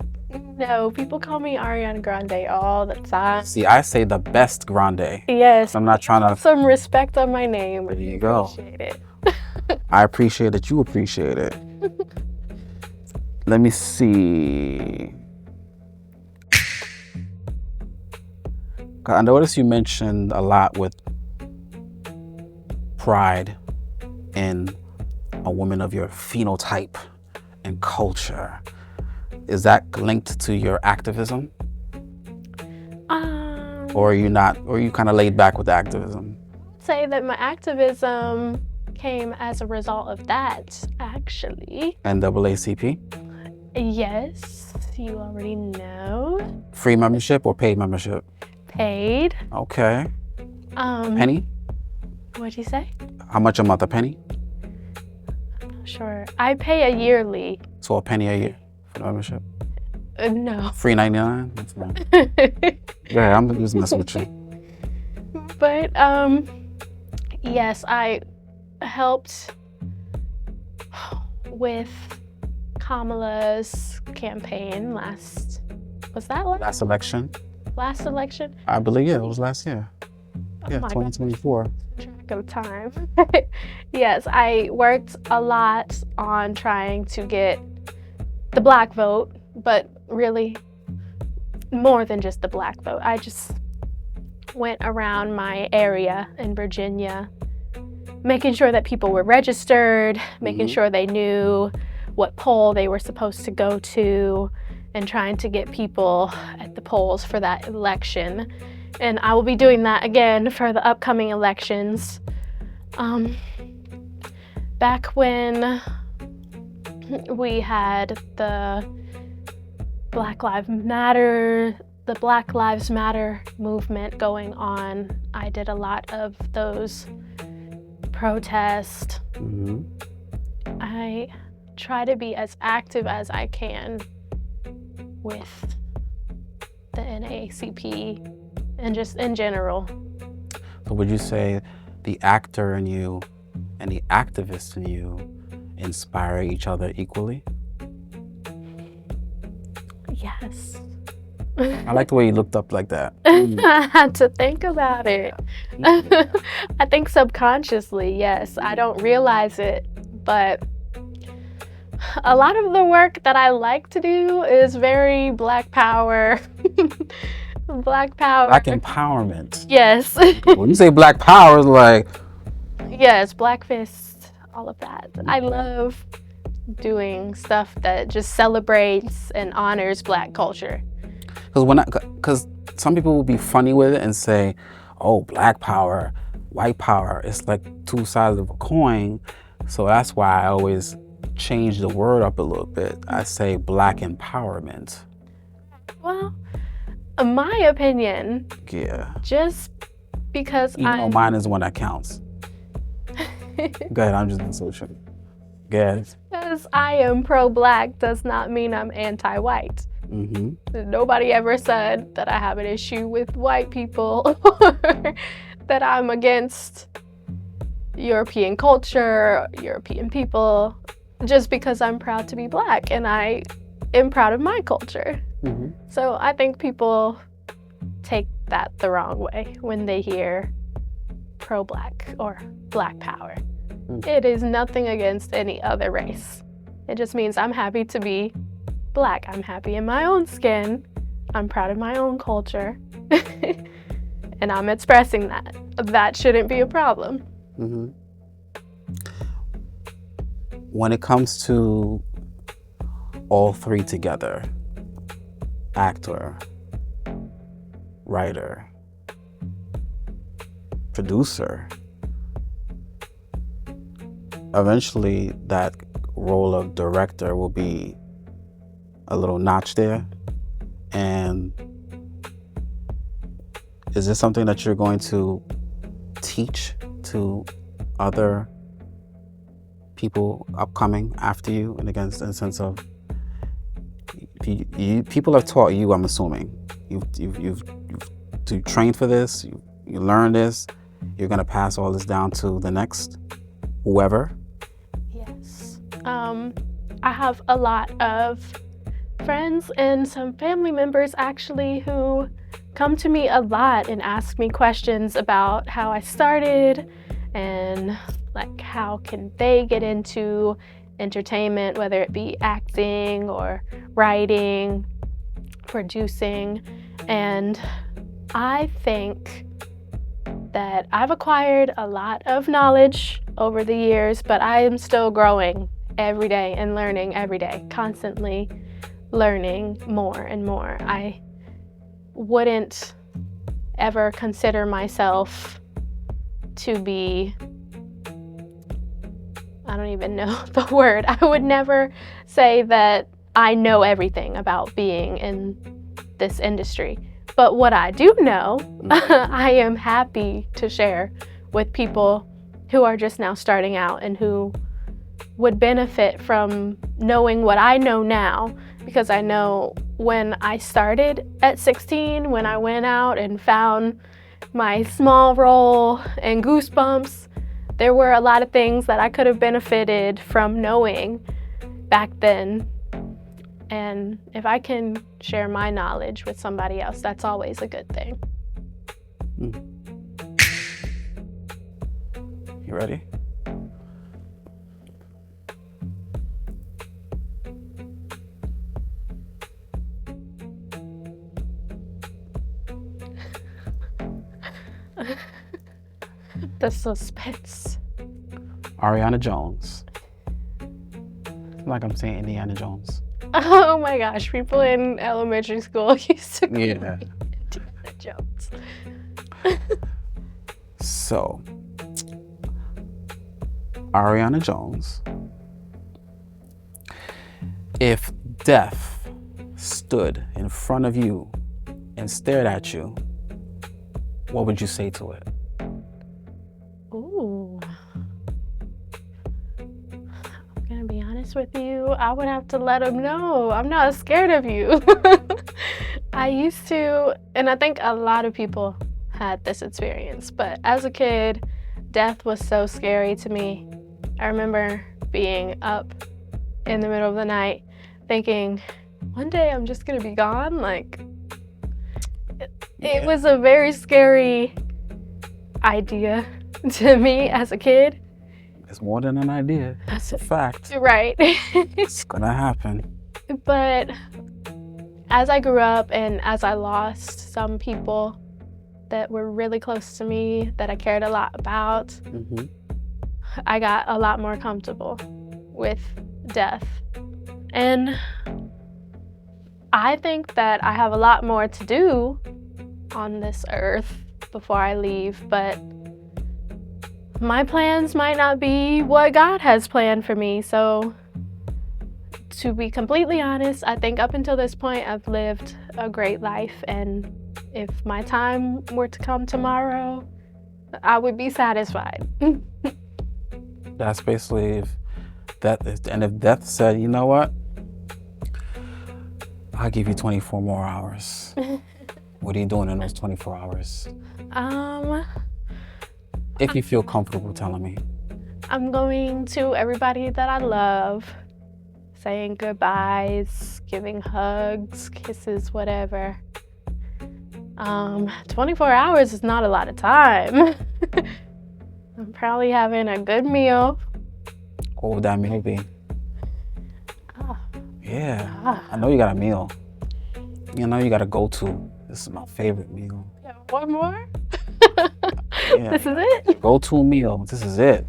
B: No, people call me Ariana Grande all the time.
A: See, I say the best grande.
B: Yes.
A: I'm not trying to...
B: Some respect on my name.
A: There you go.
B: Appreciate it.
A: I appreciate that you appreciate it. Let me see. I noticed you mentioned a lot with pride in a woman of your phenotype and culture. Is that linked to your activism? Or are you not, or are you kind of laid back with activism?
B: I'd say that my activism came as a result of that, actually.
A: NAACP?
B: Yes, you already know.
A: Free membership or paid membership?
B: Paid.
A: Okay. Penny?
B: What'd you say?
A: How much a month? A penny?
B: I'm not sure. I pay a yearly.
A: So a penny a year for the membership?
B: No.
A: Free $99? That's fine. Yeah, I'm just messing with you.
B: But yes, I helped with Kamala's campaign last
A: election?
B: Last election?
A: I believe, yeah, it was last year. Yeah,
B: my
A: 2024.
B: Track of time. Yes, I worked a lot on trying to get the Black vote, but really more than just the Black vote. I just went around my area in Virginia, making sure that people were registered, making sure they knew what poll they were supposed to go to, and trying to get people at the polls for that election. And I will be doing that again for the upcoming elections. Back when we had the Black Lives Matter, the Black Lives Matter movement going on, I did a lot of those protests.
A: Mm-hmm.
B: I try to be as active as I can with the NAACP and just in general.
A: So would you say the actor in you and the activist in you inspire each other equally?
B: Yes.
A: I like the way you looked up like that.
B: I had to think about it. I think subconsciously, yes. I don't realize it, but a lot of the work that I like to do is very Black power. Black power.
A: Black empowerment.
B: Yes.
A: When you say Black power, it's like...
B: Yes, Black fist, all of that. I love doing stuff that just celebrates and honors Black culture.
A: Because some people will be funny with it and say, oh, Black power, white power, it's like two sides of a coin. So that's why I always change the word up a little bit. I say Black empowerment.
B: Well, in my opinion,
A: Yeah.
B: just because
A: Even though mine is the one that counts. Go ahead, I'm just being social. Go ahead.
B: Because I am pro-Black does not mean I'm anti-white.
A: Mm-hmm.
B: Nobody ever said that I have an issue with white people or that I'm against European culture, European people, just because I'm proud to be Black and I am proud of my culture.
A: Mm-hmm.
B: So I think people take that the wrong way when they hear pro-Black or Black power.
A: Mm.
B: It is nothing against any other race. It just means I'm happy to be Black. I'm happy in my own skin. I'm proud of my own culture. And I'm expressing that. That shouldn't be a problem.
A: Mm-hmm. When it comes to all three together, actor, writer, producer, eventually that role of director will be a little notch there. And is this something that you're going to teach to other people upcoming after you, and again, in the sense of people have taught you, I'm assuming you've trained for this, you learned this, you're gonna pass all this down to the next whoever?
B: Yes. I have a lot of friends and some family members actually who come to me a lot and ask me questions about how I started and like how can they get into entertainment, whether it be acting or writing, producing. And I think that I've acquired a lot of knowledge over the years, but I am still growing every day and learning every day, constantly learning more and more. I wouldn't ever consider myself to be, I don't even know the word. I would never say that I know everything about being in this industry. But what I do know, I am happy to share with people who are just now starting out and who would benefit from knowing what I know now, because I know when I started at 16, when I went out and found my small role and Goosebumps, there were a lot of things that I could have benefited from knowing back then. And if I can share my knowledge with somebody else, that's always a good thing.
A: You ready?
B: The suspense.
A: Arianna Jones. Like I'm saying Indiana Jones.
B: Oh my gosh, people in elementary school used to call me
A: Yeah.
B: Indiana Jones.
A: So, Arianna Jones, if death stood in front of you and stared at you, what would you say to it?
B: Ooh. I'm gonna be honest with you. I would have to let him know I'm not scared of you. I used to, and I think a lot of people had this experience, but as a kid, death was so scary to me. I remember being up in the middle of the night thinking, one day I'm just gonna be gone. Like, it was a very scary idea to me as a kid.
A: It's more than an idea. It's a fact.
B: Right.
A: It's gonna happen.
B: But as I grew up and as I lost some people that were really close to me, that I cared a lot about,
A: Mm-hmm.
B: I got a lot more comfortable with death. And I think that I have a lot more to do on this earth before I leave, but my plans might not be what God has planned for me. So to be completely honest, I think up until this point, I've lived a great life. And if my time were to come tomorrow, I would be satisfied.
A: That's basically if death said, you know what? I'll give you 24 more hours. What are you doing in those 24 hours? If you feel comfortable telling me.
B: I'm going to everybody that I love, saying goodbyes, giving hugs, kisses, whatever. 24 hours is not a lot of time. I'm probably having a good meal.
A: What would that meal be?
B: Oh.
A: Yeah,
B: Ah.
A: I know you got a meal. You know you got a go-to. This is my favorite meal.
B: One more?
A: Yeah.
B: This is it?
A: Go-to meal. This is it.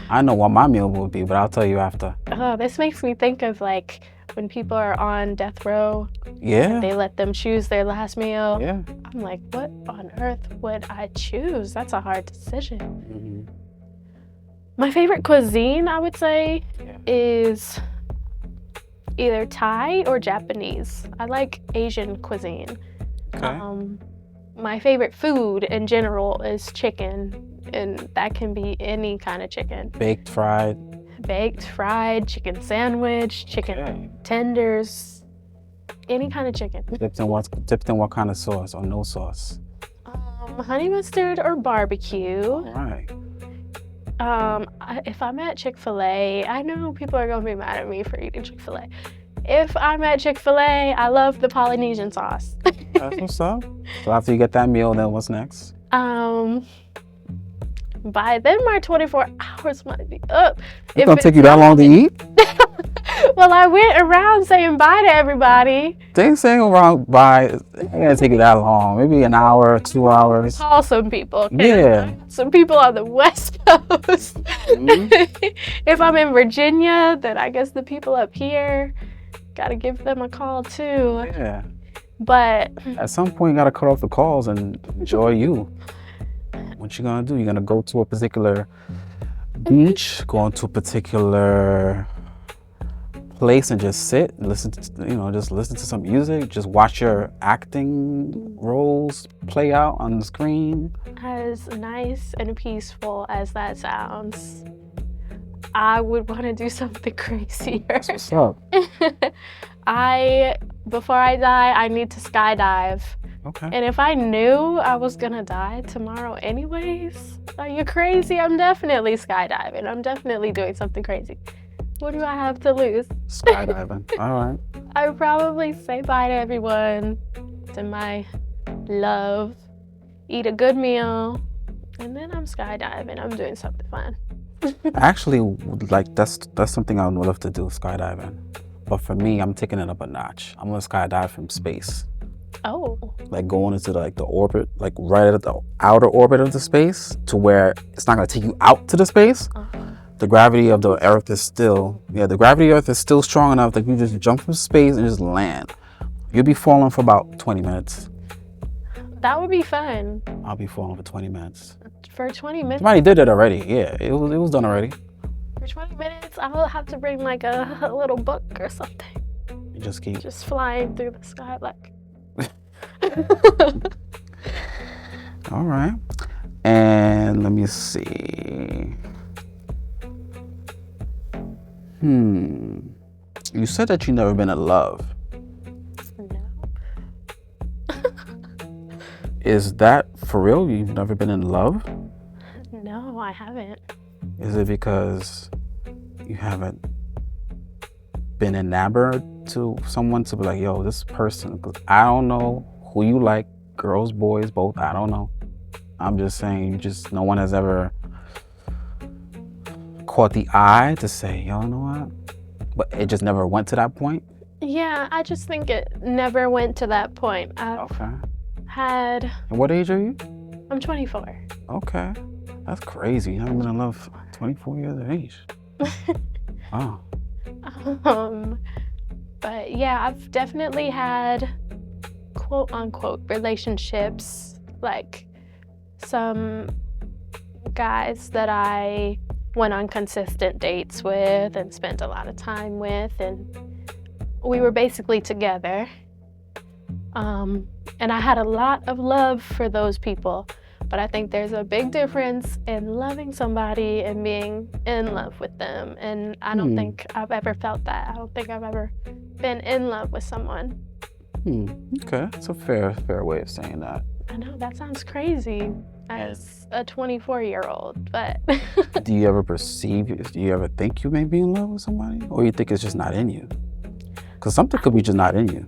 A: I know what my meal would be, but I'll tell you after.
B: Oh, this makes me think of like when people are on death row.
A: Yeah.
B: They let them choose their last meal.
A: Yeah.
B: I'm like, what on earth would I choose? That's a hard decision.
A: Mm-hmm.
B: My favorite cuisine, I would say,
A: Yeah.
B: is either Thai or Japanese. I like Asian cuisine.
A: Okay.
B: My favorite food in general is chicken, and that can be any kind of chicken.
A: Baked, fried.
B: Baked, fried, chicken sandwich, chicken
A: Okay.
B: tenders, any kind of chicken.
A: Dipped in what kind of sauce or no sauce?
B: Honey mustard or barbecue.
A: All right.
B: If I'm at Chick-fil-A, I know people are gonna be mad at me for eating Chick-fil-A. If I'm at Chick-fil-A, I love the Polynesian sauce.
A: That's what's up. So after you get that meal, then what's next?
B: By then my 24 hours might be up.
A: It's gonna take you that long to eat?
B: Well, I went around saying bye to everybody.
A: They ain't saying around by. It ain't gonna take you that long. Maybe an hour, 2 hours.
B: Call some people.
A: Yeah.
B: Some people on the West Coast.
A: Mhm.
B: If I'm in Virginia, then I guess the people up here, gotta give them a call too.
A: Yeah.
B: But
A: At some point, you gotta cut off the calls and enjoy you. What you gonna do? You're gonna go to a particular beach, go into a particular place and just sit and listen to, just listen to some music, just watch your acting roles play out on the screen.
B: as nice and peaceful as that sounds, I would want to do something crazier.
A: That's what's up.
B: Before I die, I need to skydive.
A: Okay.
B: And if I knew I was gonna die tomorrow anyways, are you crazy? I'm definitely skydiving. I'm definitely doing something crazy. What do I have to lose?
A: Skydiving. All right.
B: I would probably say bye to everyone, to my love, eat a good meal, and then I'm skydiving. I'm doing something fun.
A: Actually, like that's something I would love to do, skydiving. But for me, I'm taking it up a notch. I'm gonna skydive from space.
B: Oh.
A: Like going into the orbit, like right at the outer orbit of the space, to where it's not gonna take you out to the space. The gravity of the Earth is still, the gravity of the Earth is still strong enough that you just jump from space and just land. You'll be falling for about 20 minutes.
B: That would be fun.
A: I'll be falling for 20 minutes.
B: For 20 minutes?
A: Somebody did it already. Yeah, it was done already.
B: For 20 minutes, I will have to bring like a little book or something.
A: You just keep...
B: Just flying through the sky like...
A: All right. And let me see. You said that you've never been in love.
B: No.
A: Is that for real? You've never been in love?
B: No, I haven't.
A: Is it because you haven't been enamored to someone to be like, yo, this person, because I don't know who you like, girls, boys, both, I don't know. I'm just saying, no one has ever caught the eye to say, yo, you know what? But it just never went to that point?
B: Yeah, I just think it never went to that point.
A: Okay.
B: And
A: what age are you?
B: I'm 24.
A: Okay. That's crazy. You haven't been in love 24 years of age. Wow.
B: But yeah, I've definitely had quote unquote relationships, like some guys that I went on consistent dates with and spent a lot of time with, and we were basically together. And I had a lot of love for those people, but I think there's a big difference in loving somebody and being in love with them, and I don't think I've ever felt that. I don't think I've ever been in love with someone.
A: Okay, that's a fair way of saying that.
B: I know, that sounds crazy as a 24-year-old, but...
A: Do you ever think you may be in love with somebody? Or you think it's just not in you? Because something could be just not in you.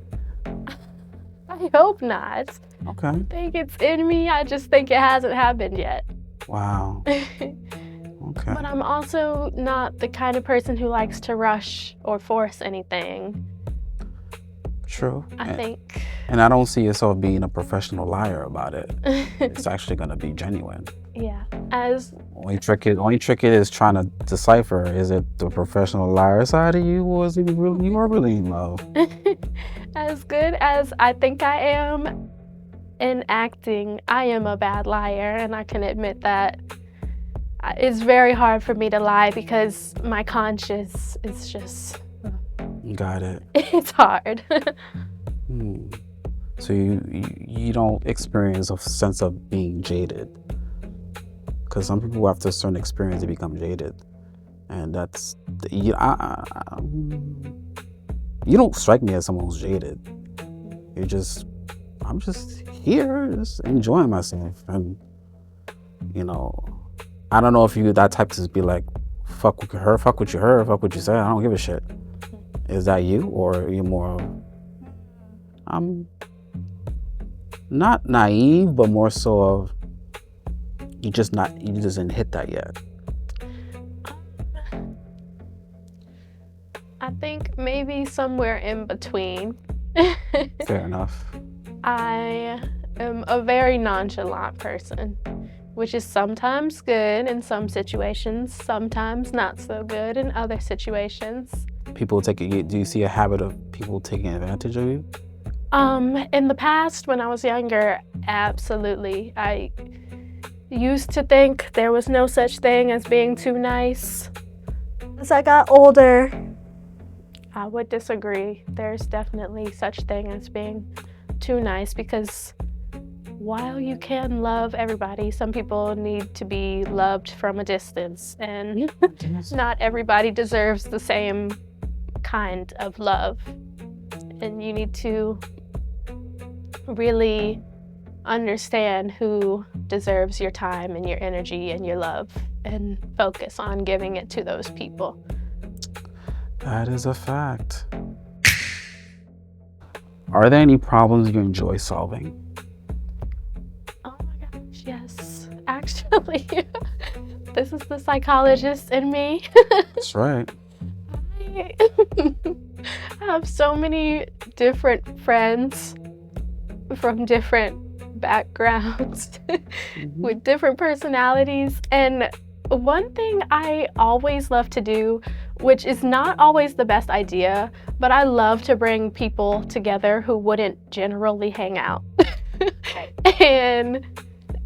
B: I hope not.
A: Okay.
B: I think it's in me, I just think it hasn't happened yet.
A: Wow. Okay.
B: But I'm also not the kind of person who likes to rush or force anything.
A: True.
B: I think.
A: And I don't see yourself being a professional liar about it. It's actually going to be genuine.
B: Yeah.
A: Only trick it is trying to decipher, is it the professional liar side of you, or is it really, you are really in love?
B: As good as I think I am in acting, I am a bad liar, and I can admit that. It's very hard for me to lie because my conscience is just...
A: Got it.
B: It's hard.
A: So you don't experience a sense of being jaded? Because some people after a certain experience they become jaded, and that's you don't strike me as someone who's jaded. I'm just here, just enjoying myself, and I don't know if you that type to be like, fuck with her, fuck what you heard, fuck what you said, I don't give a shit. Is that you, or are you more? I'm not naive, but more so of you just didn't hit that yet.
B: I think maybe somewhere in between.
A: Fair enough.
B: I am a very nonchalant person, which is sometimes good in some situations, sometimes not so good in other situations.
A: Do you see a habit of people taking advantage of you?
B: In the past, when I was younger, absolutely. I used to think there was no such thing as being too nice. As I got older, I would disagree. There's definitely such thing as being too nice, because while you can love everybody, some people need to be loved from a distance, and not everybody deserves the same kind of love. And you need to really understand who deserves your time and your energy and your love, and focus on giving it to those people.
A: That is a fact. Are there any problems you enjoy solving?
B: Oh my gosh, yes. Actually, this is the psychologist in me.
A: That's right.
B: I have so many different friends from different backgrounds with different personalities, and one thing I always love to do, which is not always the best idea, but I love to bring people together who wouldn't generally hang out. And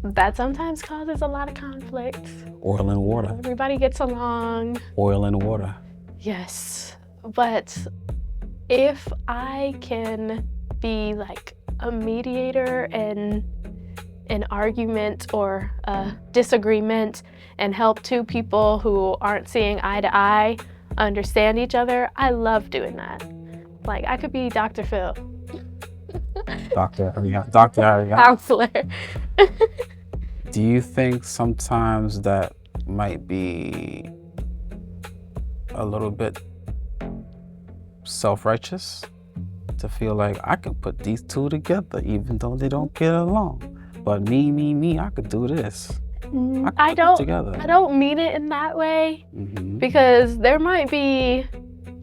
B: that sometimes causes a lot of conflict.
A: Oil and water.
B: Everybody gets along.
A: Oil and water.
B: Yes, but if I can be like a mediator in an argument or a disagreement and help two people who aren't seeing eye to eye understand each other, I love doing that. Like, I could be Dr. Phil.
A: Dr. Arianna.
B: Counselor.
A: Do you think sometimes that might be a little bit self-righteous? To feel like I can put these two together even though they don't get along. But me, I could do this. I
B: don't mean it in that way, because there might be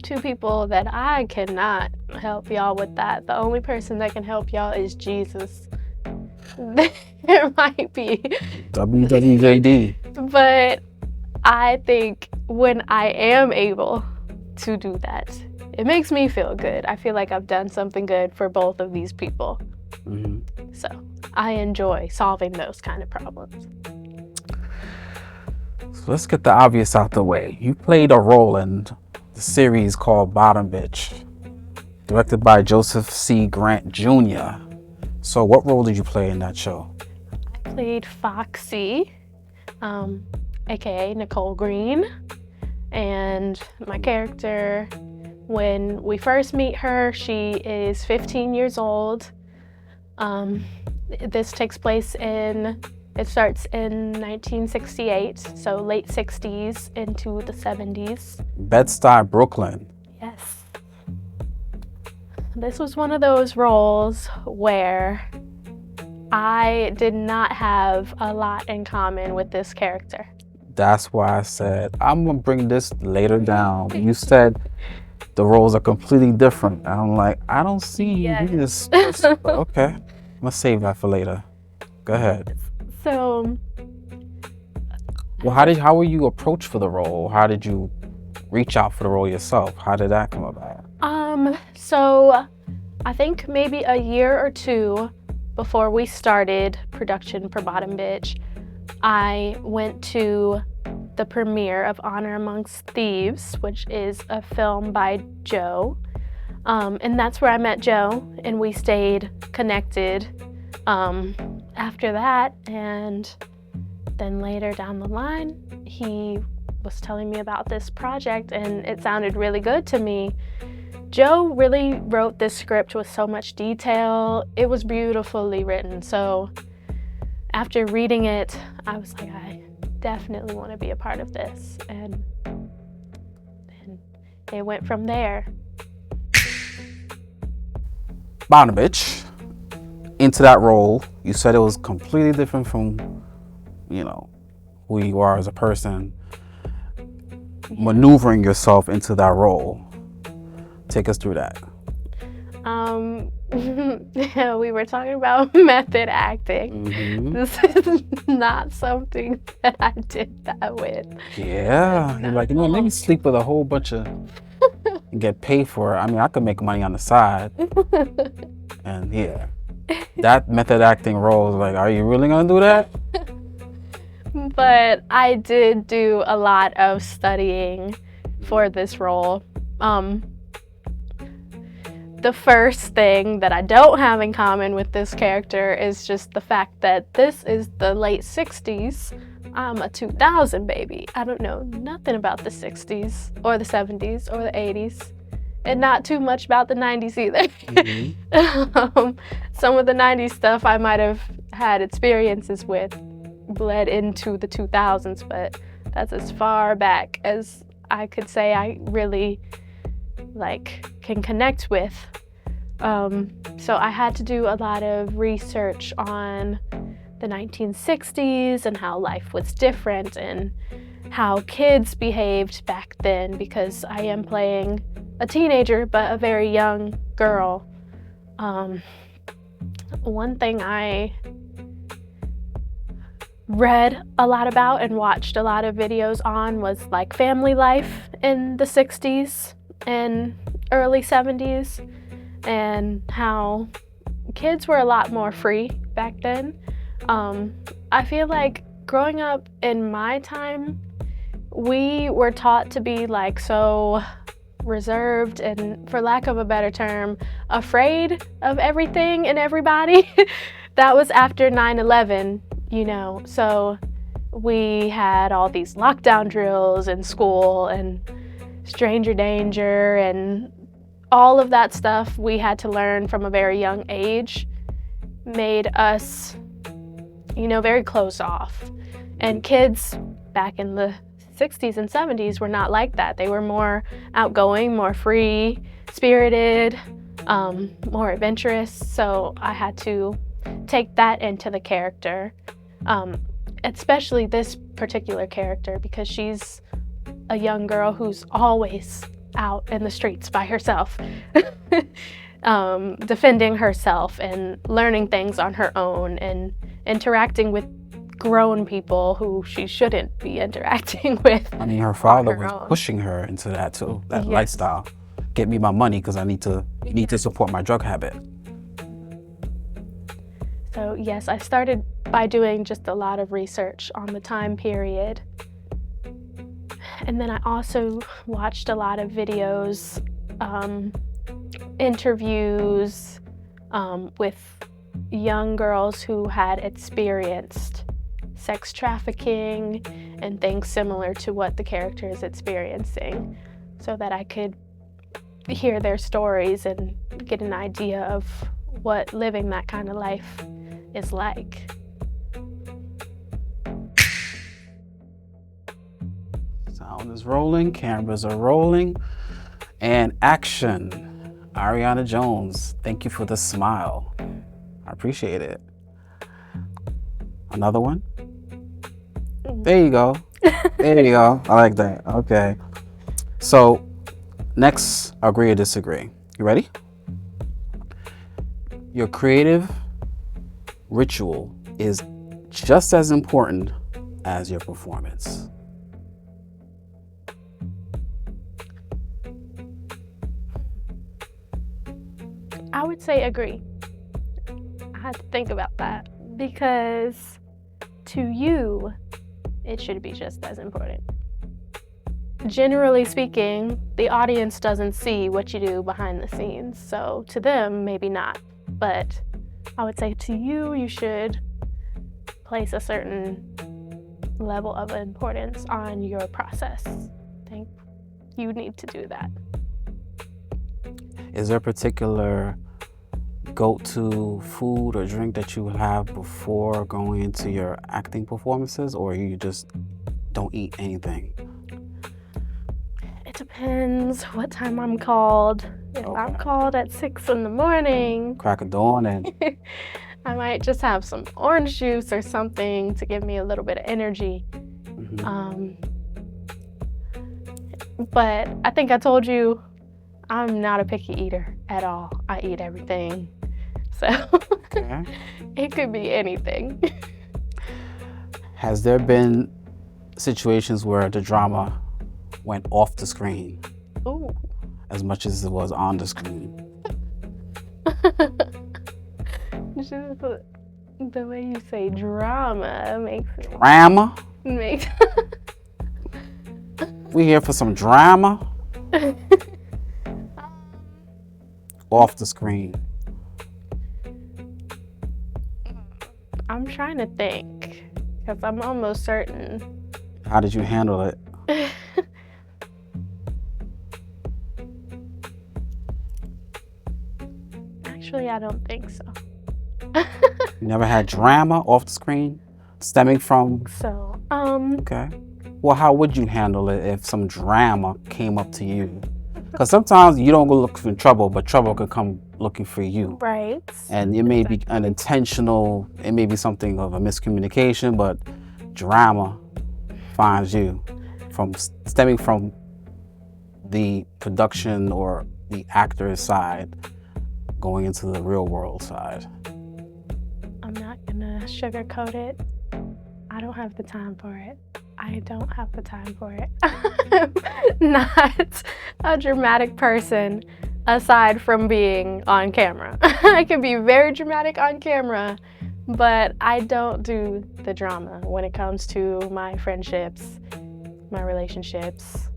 B: two people that I cannot help y'all with that. The only person that can help y'all is Jesus. There might be.
A: WWJD.
B: But I think when I am able to do that, it makes me feel good. I feel like I've done something good for both of these people. So I enjoy solving those kind of problems.
A: So let's get the obvious out the way. You played a role in the series called Bottom Bitch, directed by Joseph C. Grant Jr. So what role did you play in that show?
B: I played Foxy, aka Nicole Green, and my character, when we first meet her, she is 15 years old. This takes place it starts in 1968, so late 60s into the 70s.
A: Bed-Sty, Brooklyn.
B: Yes. This was one of those roles where I did not have a lot in common with this character.
A: That's why I said, I'm gonna bring this later down. You said the roles are completely different. I'm like, I don't see you being this person. Okay, I'm gonna save that for later. Go ahead.
B: So,
A: well, how were you approached for the role? How did you reach out for the role yourself? How did that come about?
B: So I think maybe a year or two before we started production for Bottom Bitch, I went to the premiere of Honor Amongst Thieves, which is a film by Joe. And that's where I met Joe, and we stayed connected after that. And then later down the line, he was telling me about this project, and it sounded really good to me. Joe really wrote this script with so much detail. It was beautifully written. So after reading it, I was like, I definitely want to be a part of this. And it went from there.
A: Bottom Bitch, into that role, you said it was completely different from, who you are as a person. Maneuvering yourself into that role. Take us through that.
B: We were talking about method acting. This is not something that I did that with.
A: Yeah, you're like, let me sleep with a whole bunch of and get paid for it. I mean, I could make money on the side. And yeah, that method acting role is like, are you really gonna do that?
B: But I did do a lot of studying for this role. The first thing that I don't have in common with this character is just the fact that this is the late 60s. I'm a 2000 baby. I don't know nothing about the 60s or the 70s or the 80s, and not too much about the 90s either. Some of the 90s stuff I might have had experiences with bled into the 2000s, but that's as far back as I could say I really can connect with. So I had to do a lot of research on the 1960s and how life was different and how kids behaved back then, because I am playing a teenager but a very young girl. One thing I read a lot about and watched a lot of videos on was family life in the 60s and early 70s, and how kids were a lot more free back then. I feel like growing up in my time, we were taught to be so reserved and, for lack of a better term, afraid of everything and everybody. That was after 9/11, you know, so we had all these lockdown drills in school and stranger danger and all of that stuff we had to learn from a very young age made us, you know, very closed off. And kids back in the 60s and 70s were not like that. They were more outgoing, more free spirited, more adventurous. So I had to take that into the character, especially this particular character, because she's a young girl who's always out in the streets by herself, defending herself and learning things on her own and interacting with grown people who she shouldn't be interacting with.
A: I mean, her father was pushing her into that too, that lifestyle. Get me my money because I need to support my drug habit.
B: So yes, I started by doing just a lot of research on the time period. And then I also watched a lot of videos, interviews with young girls who had experienced sex trafficking and things similar to what the character is experiencing, so that I could hear their stories and get an idea of what living that kind of life is like.
A: Sound is rolling, cameras are rolling, and action. Arianna Jones, thank you for the smile. I appreciate it. Another one? There you go. There you go. I like that. Okay. So, next, agree or disagree. You ready? Your creative ritual is just as important as your performance.
B: I would say agree. I had to think about that, because to you, it should be just as important. Generally speaking, the audience doesn't see what you do behind the scenes, so to them, maybe not. But I would say to you, you should place a certain level of importance on your process. I think you need to do that.
A: Is there a particular go-to food or drink that you have before going into your acting performances, or you just don't eat anything?
B: It depends what time I'm called. If I'm called at 6 in the morning,
A: crack of dawn, and
B: I might just have some orange juice or something to give me a little bit of energy. But I think I told you I'm not a picky eater at all. I eat everything. So it could be anything.
A: Has there been situations where the drama went off the screen as much as it was on the screen?
B: Just the way you say drama makes it.
A: Drama? We here for some drama? Off the screen.
B: I'm trying to think, because I'm almost certain.
A: How did you handle it?
B: Actually, I don't think so.
A: You never had drama off the screen stemming from?
B: So,
A: Okay. Well, how would you handle it if some drama came up to you? Because sometimes you don't go looking for trouble, but trouble could come looking for you.
B: Right.
A: And it may be unintentional, it may be something of a miscommunication, but drama finds you from stemming from the production or the actor's side going into the real world side.
B: I'm not gonna sugarcoat it. I don't have the time for it. I don't have the time for it. I'm not a dramatic person aside from being on camera. I can be very dramatic on camera, but I don't do the drama when it comes to my friendships, my relationships,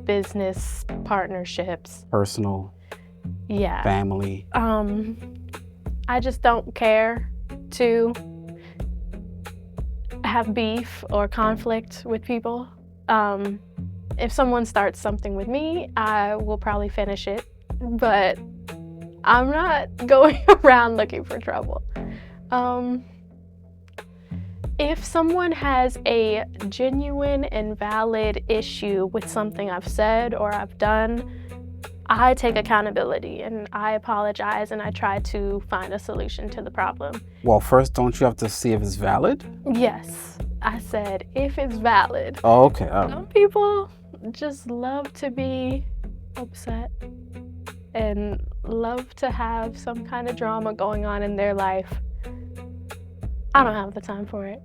B: business partnerships.
A: Personal,
B: Yeah.
A: family.
B: I just don't care to have beef or conflict with people. If someone starts something with me, I will probably finish it, but I'm not going around looking for trouble. If someone has a genuine and valid issue with something I've said or I've done, I take accountability and I apologize and I try to find a solution to the problem.
A: Well, first, don't you have to see if it's valid?
B: Yes, I said if it's valid.
A: Oh, okay. All right.
B: Some people just love to be upset and love to have some kind of drama going on in their life. I don't have the time for it.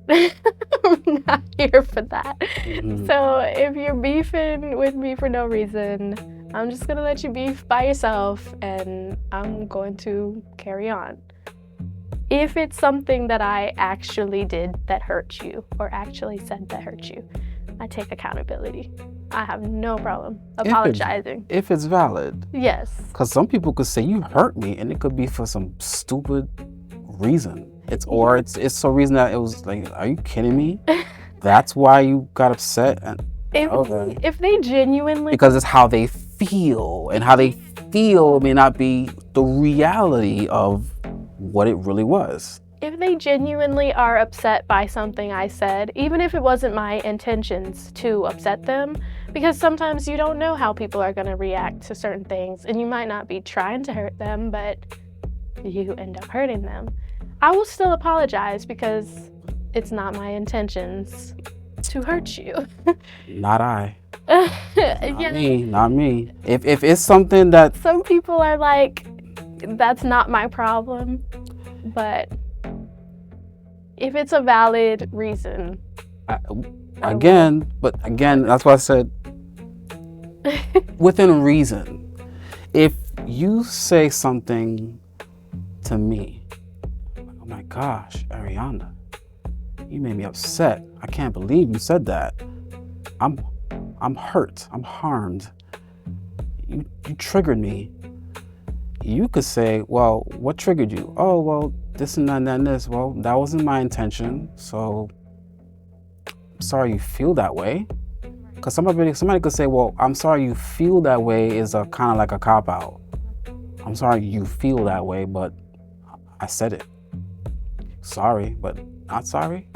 B: I'm not here for that.
A: Mhm.
B: So if you're beefing with me for no reason, I'm just gonna let you beef by yourself and I'm going to carry on. If it's something that I actually did that hurt you or actually said that hurt you, I take accountability. I have no problem apologizing.
A: If it's valid.
B: Yes.
A: Because some people could say you hurt me and it could be for some stupid reason. It's a reason that it was like, are you kidding me? That's why you got upset? And okay.
B: If they genuinely...
A: Because it's how they feel, and how they feel may not be the reality of what it really was.
B: If they genuinely are upset by something I said, even if it wasn't my intentions to upset them, because sometimes you don't know how people are going to react to certain things, and you might not be trying to hurt them, but you end up hurting them. I will still apologize because it's not my intentions to hurt you.
A: Not I.
B: Yeah.
A: Not me. If it's something that...
B: Some people are like, that's not my problem, but if it's a valid reason.
A: Again, that's why I said within reason. If you say something to me, oh my gosh, Arianna, you made me upset. I can't believe you said that. I'm hurt. I'm harmed. You triggered me. You could say, well, what triggered you? Oh, well, this and that and this. Well, that wasn't my intention. So I'm sorry you feel that way. Because somebody could say, well, I'm sorry you feel that way is a kind of like a cop-out. I'm sorry you feel that way, but I said it. Sorry, but not sorry.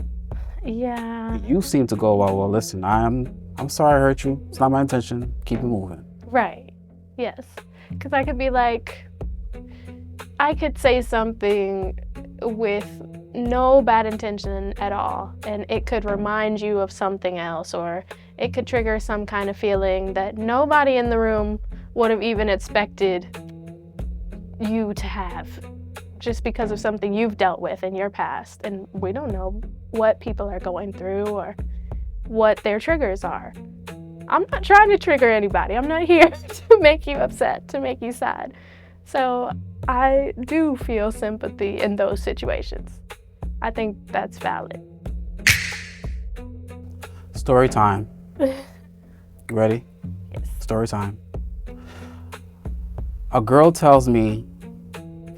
B: Yeah.
A: You seem to go, well, listen, I'm sorry I hurt you. It's not my intention. Keep it moving.
B: Right. Yes. Because I could be like, I could say something with no bad intention at all, and it could remind you of something else, or it could trigger some kind of feeling that nobody in the room would have even expected you to have, just because of something you've dealt with in your past. And we don't know what people are going through or what their triggers are. I'm not trying to trigger anybody. I'm not here to make you upset, to make you sad. So I do feel sympathy in those situations. I think that's valid.
A: Story time. You ready?
B: Yes.
A: Story time. A girl tells me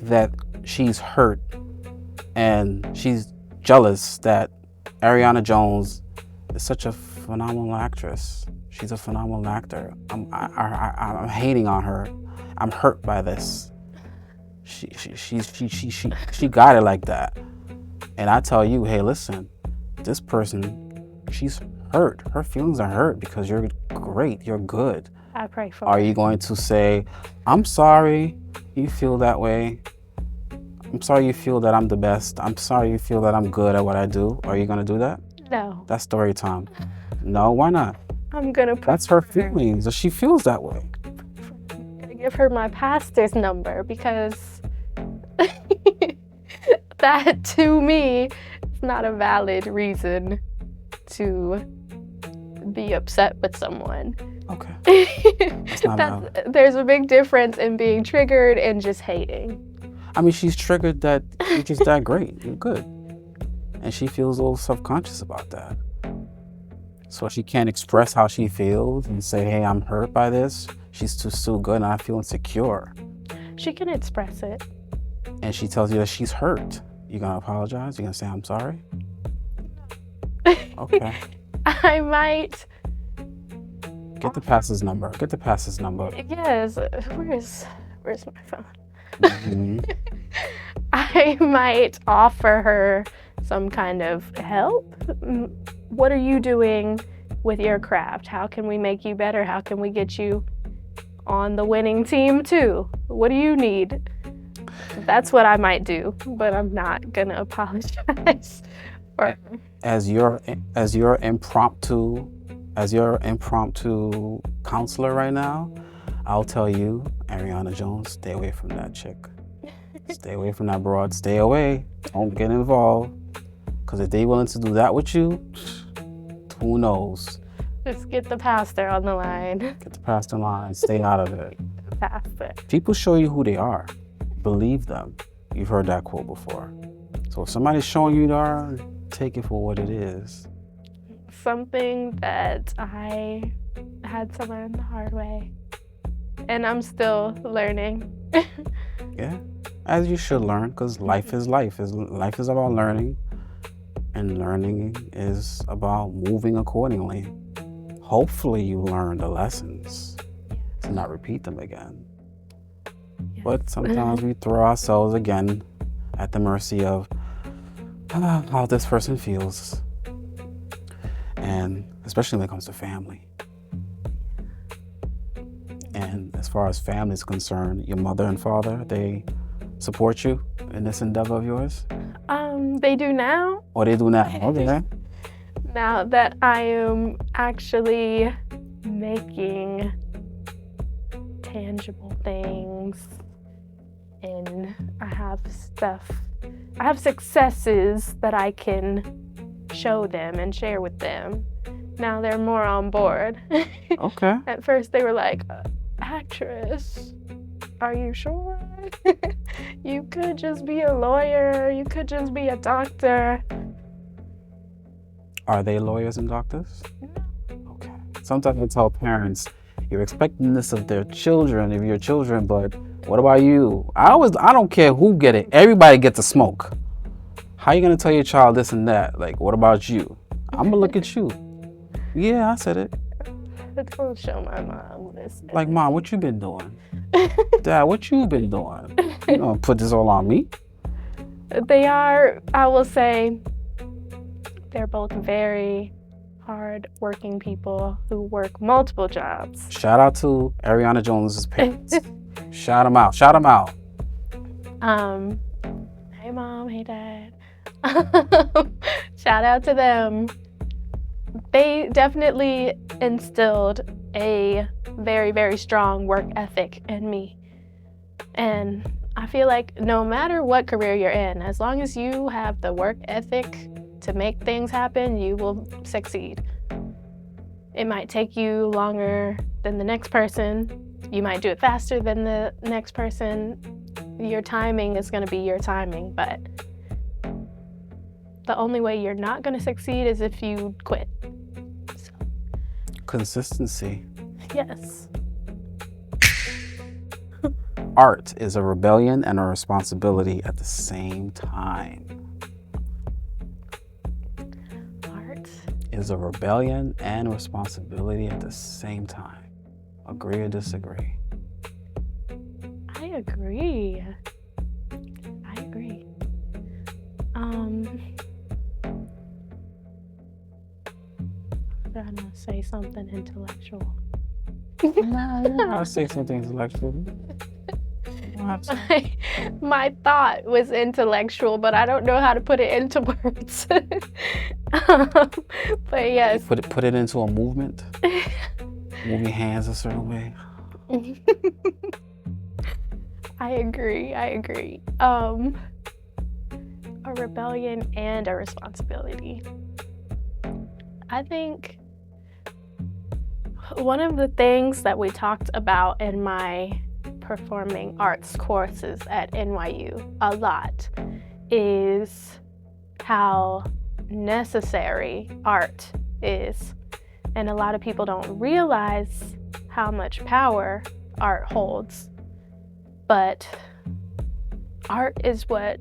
A: that she's hurt and she's jealous that Arianna Jones is such a phenomenal actress. She's a phenomenal actor. I'm hating on her. I'm hurt by this. She got it like that. And I tell you, hey, listen, this person, she's hurt. Her feelings are hurt because you're great. You're good.
B: I pray for
A: Are
B: her.
A: you going to say, I'm sorry you feel that way? I'm sorry you feel that I'm the best. I'm sorry you feel that I'm good at what I do. Are you going to do that?
B: No.
A: That's story time. No, why not?
B: I'm gonna pray
A: That's her
B: for
A: feelings. She feels that way.
B: I'm gonna give her my pastor's number because that, to me, is not a valid reason to be upset with someone.
A: Okay. Not valid.
B: There's a big difference in being triggered and just hating.
A: I mean, she's triggered that you're just that great. You're good. And she feels a little self-conscious about that. So she can't express how she feels and say, hey, I'm hurt by this. She's too good and I feel insecure.
B: She can express it.
A: And she tells you that she's hurt. You gonna apologize? You gonna say, I'm sorry? Okay.
B: I might.
A: Get the pastor's number. Get the pastor's number.
B: Yes. Where's my phone?
A: Mm-hmm.
B: I might offer her some kind of help. What are you doing with your craft? How can we make you better? How can we get you on the winning team too? What do you need? That's what I might do, but I'm not gonna apologize.
A: As your impromptu counselor right now, I'll tell you, Arianna Jones, stay away from that chick. Stay away from that broad. Stay away. Don't get involved. Because if they willing to do that with you, who knows?
B: Just get the pastor on the line.
A: Get the pastor in line. Stay out of it.
B: Pastor.
A: People show you who they are. Believe them. You've heard that quote before. So if somebody's showing you they are, take it for what it is.
B: Something that I had to learn the hard way. And I'm still learning.
A: Yeah, as you should learn, because life is life. Life is about learning, and learning is about moving accordingly. Hopefully you learn the lessons to not repeat them again. Yes. But sometimes we throw ourselves again at the mercy of how this person feels. And especially when it comes to family. And as far as family is concerned, your mother and father, they support you in this endeavor of yours?
B: They do now.
A: Oh, they do now. Okay.
B: Now that I am actually making tangible things and I have successes that I can show them and share with them. Now they're more on board.
A: Okay.
B: At first they were like, actress, are you sure? You could just be a lawyer, you could just be a doctor.
A: Are they lawyers and doctors? No. Okay. Sometimes I tell parents, you're expecting this of their children, of your children, but what about you? I don't care who get it. Everybody gets a smoke. How you gonna tell your child this and that? Like, what about you? I'm gonna look at you. Yeah, I said it.
B: Don't show my mom this.
A: Like, Mom, what you been doing? Dad, what you been doing? You don't put this all on me.
B: They are, I will say, they're both very hard working people who work multiple jobs.
A: Shout out to Arianna Jones' parents. Shout them out. Shout them out.
B: Hey Mom, hey Dad. Shout out to them. They definitely instilled a very, very strong work ethic in me. And I feel like no matter what career you're in, as long as you have the work ethic to make things happen, you will succeed. It might take you longer than the next person. You might do it faster than the next person. Your timing is going to be your timing, but the only way you're not going to succeed is if you quit. So.
A: Consistency.
B: Yes.
A: Art is a rebellion and a responsibility at the same time.
B: Art
A: is a rebellion and responsibility at the same time. Agree or disagree?
B: I agree. I'm trying to say something intellectual.
A: I'll say something intellectual.
B: My thought was intellectual, but I don't know how to put it into words. But yes.
A: Put it into a movement. Move your hands a certain way.
B: I agree. A rebellion and a responsibility. I think one of the things that we talked about in my performing arts courses at NYU a lot is how necessary art is And a lot of people don't realize how much power art holds. But art is what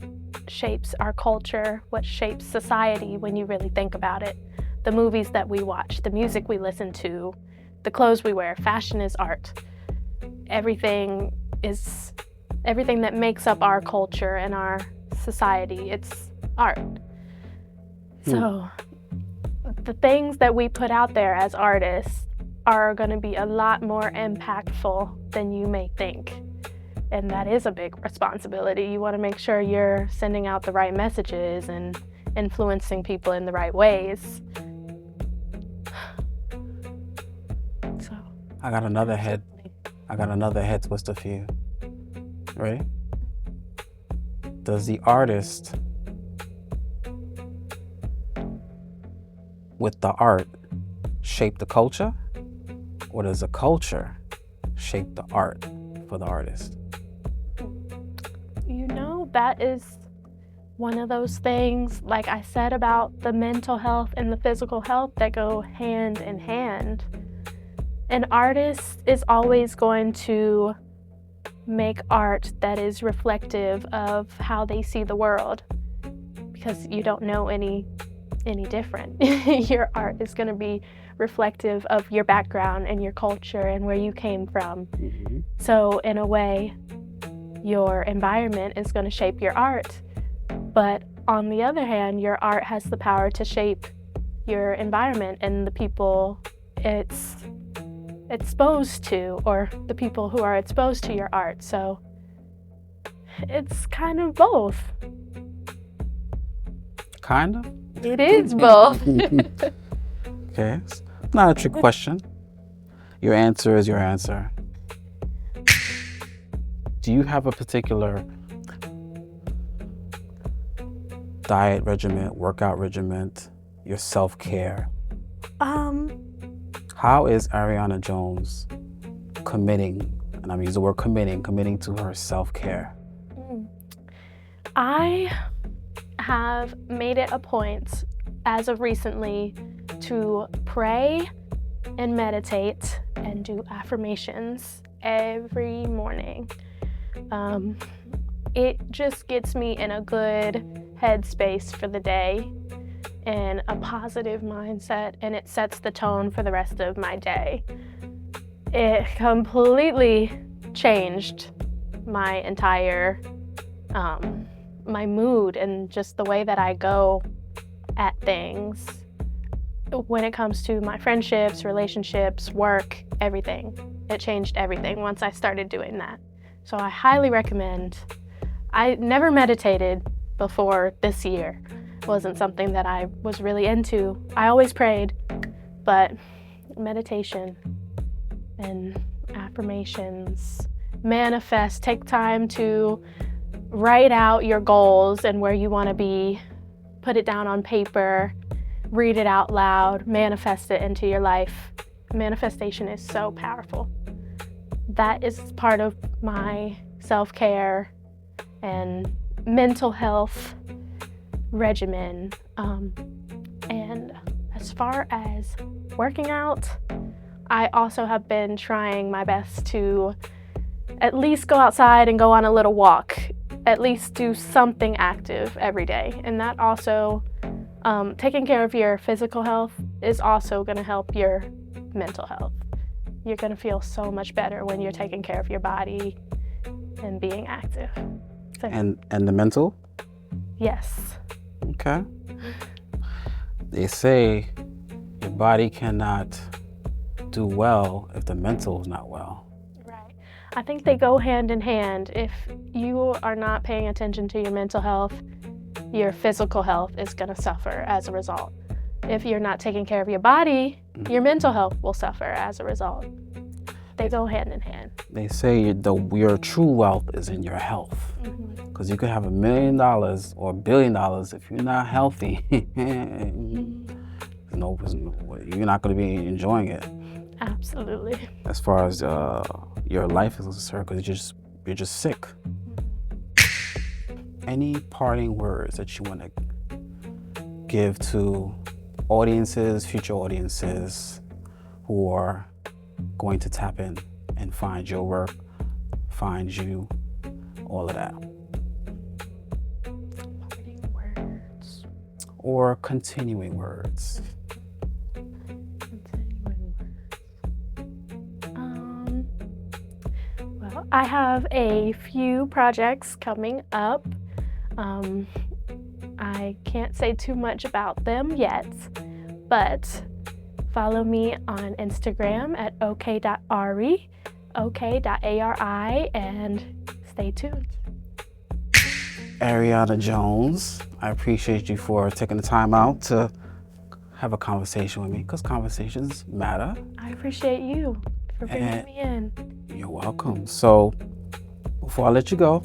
B: shapes our culture, what shapes society when you really think about it. The movies that we watch, the music we listen to, the clothes we wear, fashion is art. Everything that makes up our culture and our society, it's art. So the things that we put out there as artists are going to be a lot more impactful than you may think. And that is a big responsibility. You want to make sure you're sending out the right messages and influencing people in the right ways. So
A: I got another head twister for you. Ready? Does the artist with the art shape the culture, or does the culture shape the art for the artist?
B: You know, that is one of those things, like I said about the mental health and the physical health, that go hand in hand. An artist is always going to make art that is reflective of how they see the world, because you don't know any different. Your art is going to be reflective of your background and your culture and where you came from.
A: Mm-hmm.
B: So in a way, your environment is going to shape your art. But on the other hand, your art has the power to shape your environment and the people it's exposed to, or the people who are exposed to your art. So it's kind of both.
A: Kind of?
B: It is both.
A: Okay, it's not a trick question. Your answer is your answer. Do you have a particular diet regimen, workout regimen, your self-care? How is Arianna Jones committing, and I'm using the word committing to her self-care?
B: I have made it a point as of recently to pray and meditate and do affirmations every morning. It just gets me in a good headspace for the day and a positive mindset, and it sets the tone for the rest of my day. It completely changed my entire my mood and just the way that I go at things when it comes to my friendships, relationships, work, everything. It changed everything once I started doing that. So I highly recommend. I never meditated before this year. It wasn't something that I was really into. I always prayed, but meditation and affirmations, manifest, take time to write out your goals and where you want to be, put it down on paper, read it out loud, manifest it into your life. Manifestation is so powerful. That is part of my self-care and mental health regimen. And as far as working out, I also have been trying my best to at least go outside and go on a little walk, at least do something active every day. And that also, taking care of your physical health is also going to help your mental health. You're going to feel so much better when you're taking care of your body and being active. So,
A: And the mental?
B: yes.
A: Okay. They say your body cannot do well if the mental is not well.
B: Right. I think they go hand in hand. If you are not paying attention to your mental health, your physical health is going to suffer as a result. If you're not taking care of your body, your mental health will suffer as a result. They go hand in hand.
A: They say your true wealth is in your health. Because you could have $1 million or $1 billion if you're not healthy. You're not going to be enjoying it.
B: Absolutely.
A: As far as your life is concerned, because you're just sick. Any parting words that you want to give to audiences, future audiences, who are going to tap in and find your work, find you, all of that.
B: Parting words.
A: Or continuing words.
B: Well, I have a few projects coming up. I can't say too much about them yet, but follow me on Instagram at ok.ari, ok.ari, and stay tuned.
A: Arianna Jones, I appreciate you for taking the time out to have a conversation with me, because conversations matter.
B: I appreciate you for bringing me in.
A: You're welcome. So, before I let you go,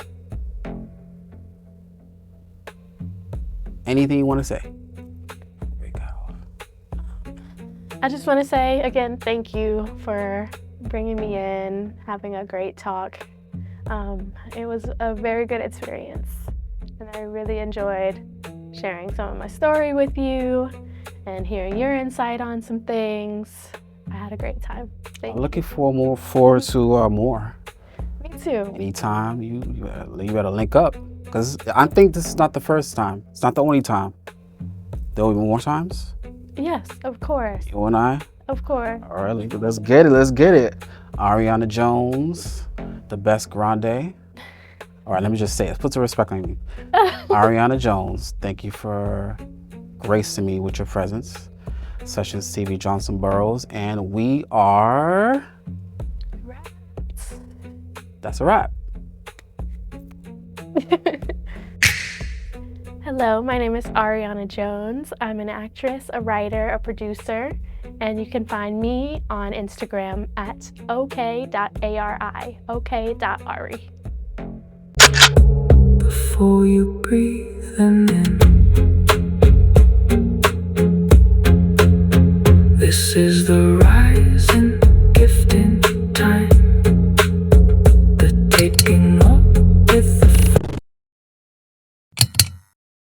A: anything you want to say? Here we go.
B: I just want to say again, thank you for bringing me in, having a great talk. It was a very good experience, and I really enjoyed sharing some of my story with you and hearing your insight on some things. I had a great time. Thank you.
A: Looking forward to more.
B: Me too.
A: Anytime you better link up, because I think this is not the first time. It's not the only time. There will be more times.
B: Yes, of course.
A: You and I.
B: Of course.
A: All right, let's get it. Let's get it. Arianna Jones, the best grande. All right, let me just say it. Put some respect on me. Arianna Jones, thank you for gracing me with your presence. SessionsTV, Johnson Burrows, and we are...
B: Rats.
A: That's a wrap.
B: Hello, my name is Arianna Jones. I'm an actress, a writer, a producer, and you can find me on Instagram at ok.ari, ok.ari.
C: Before you breathe in, this is the right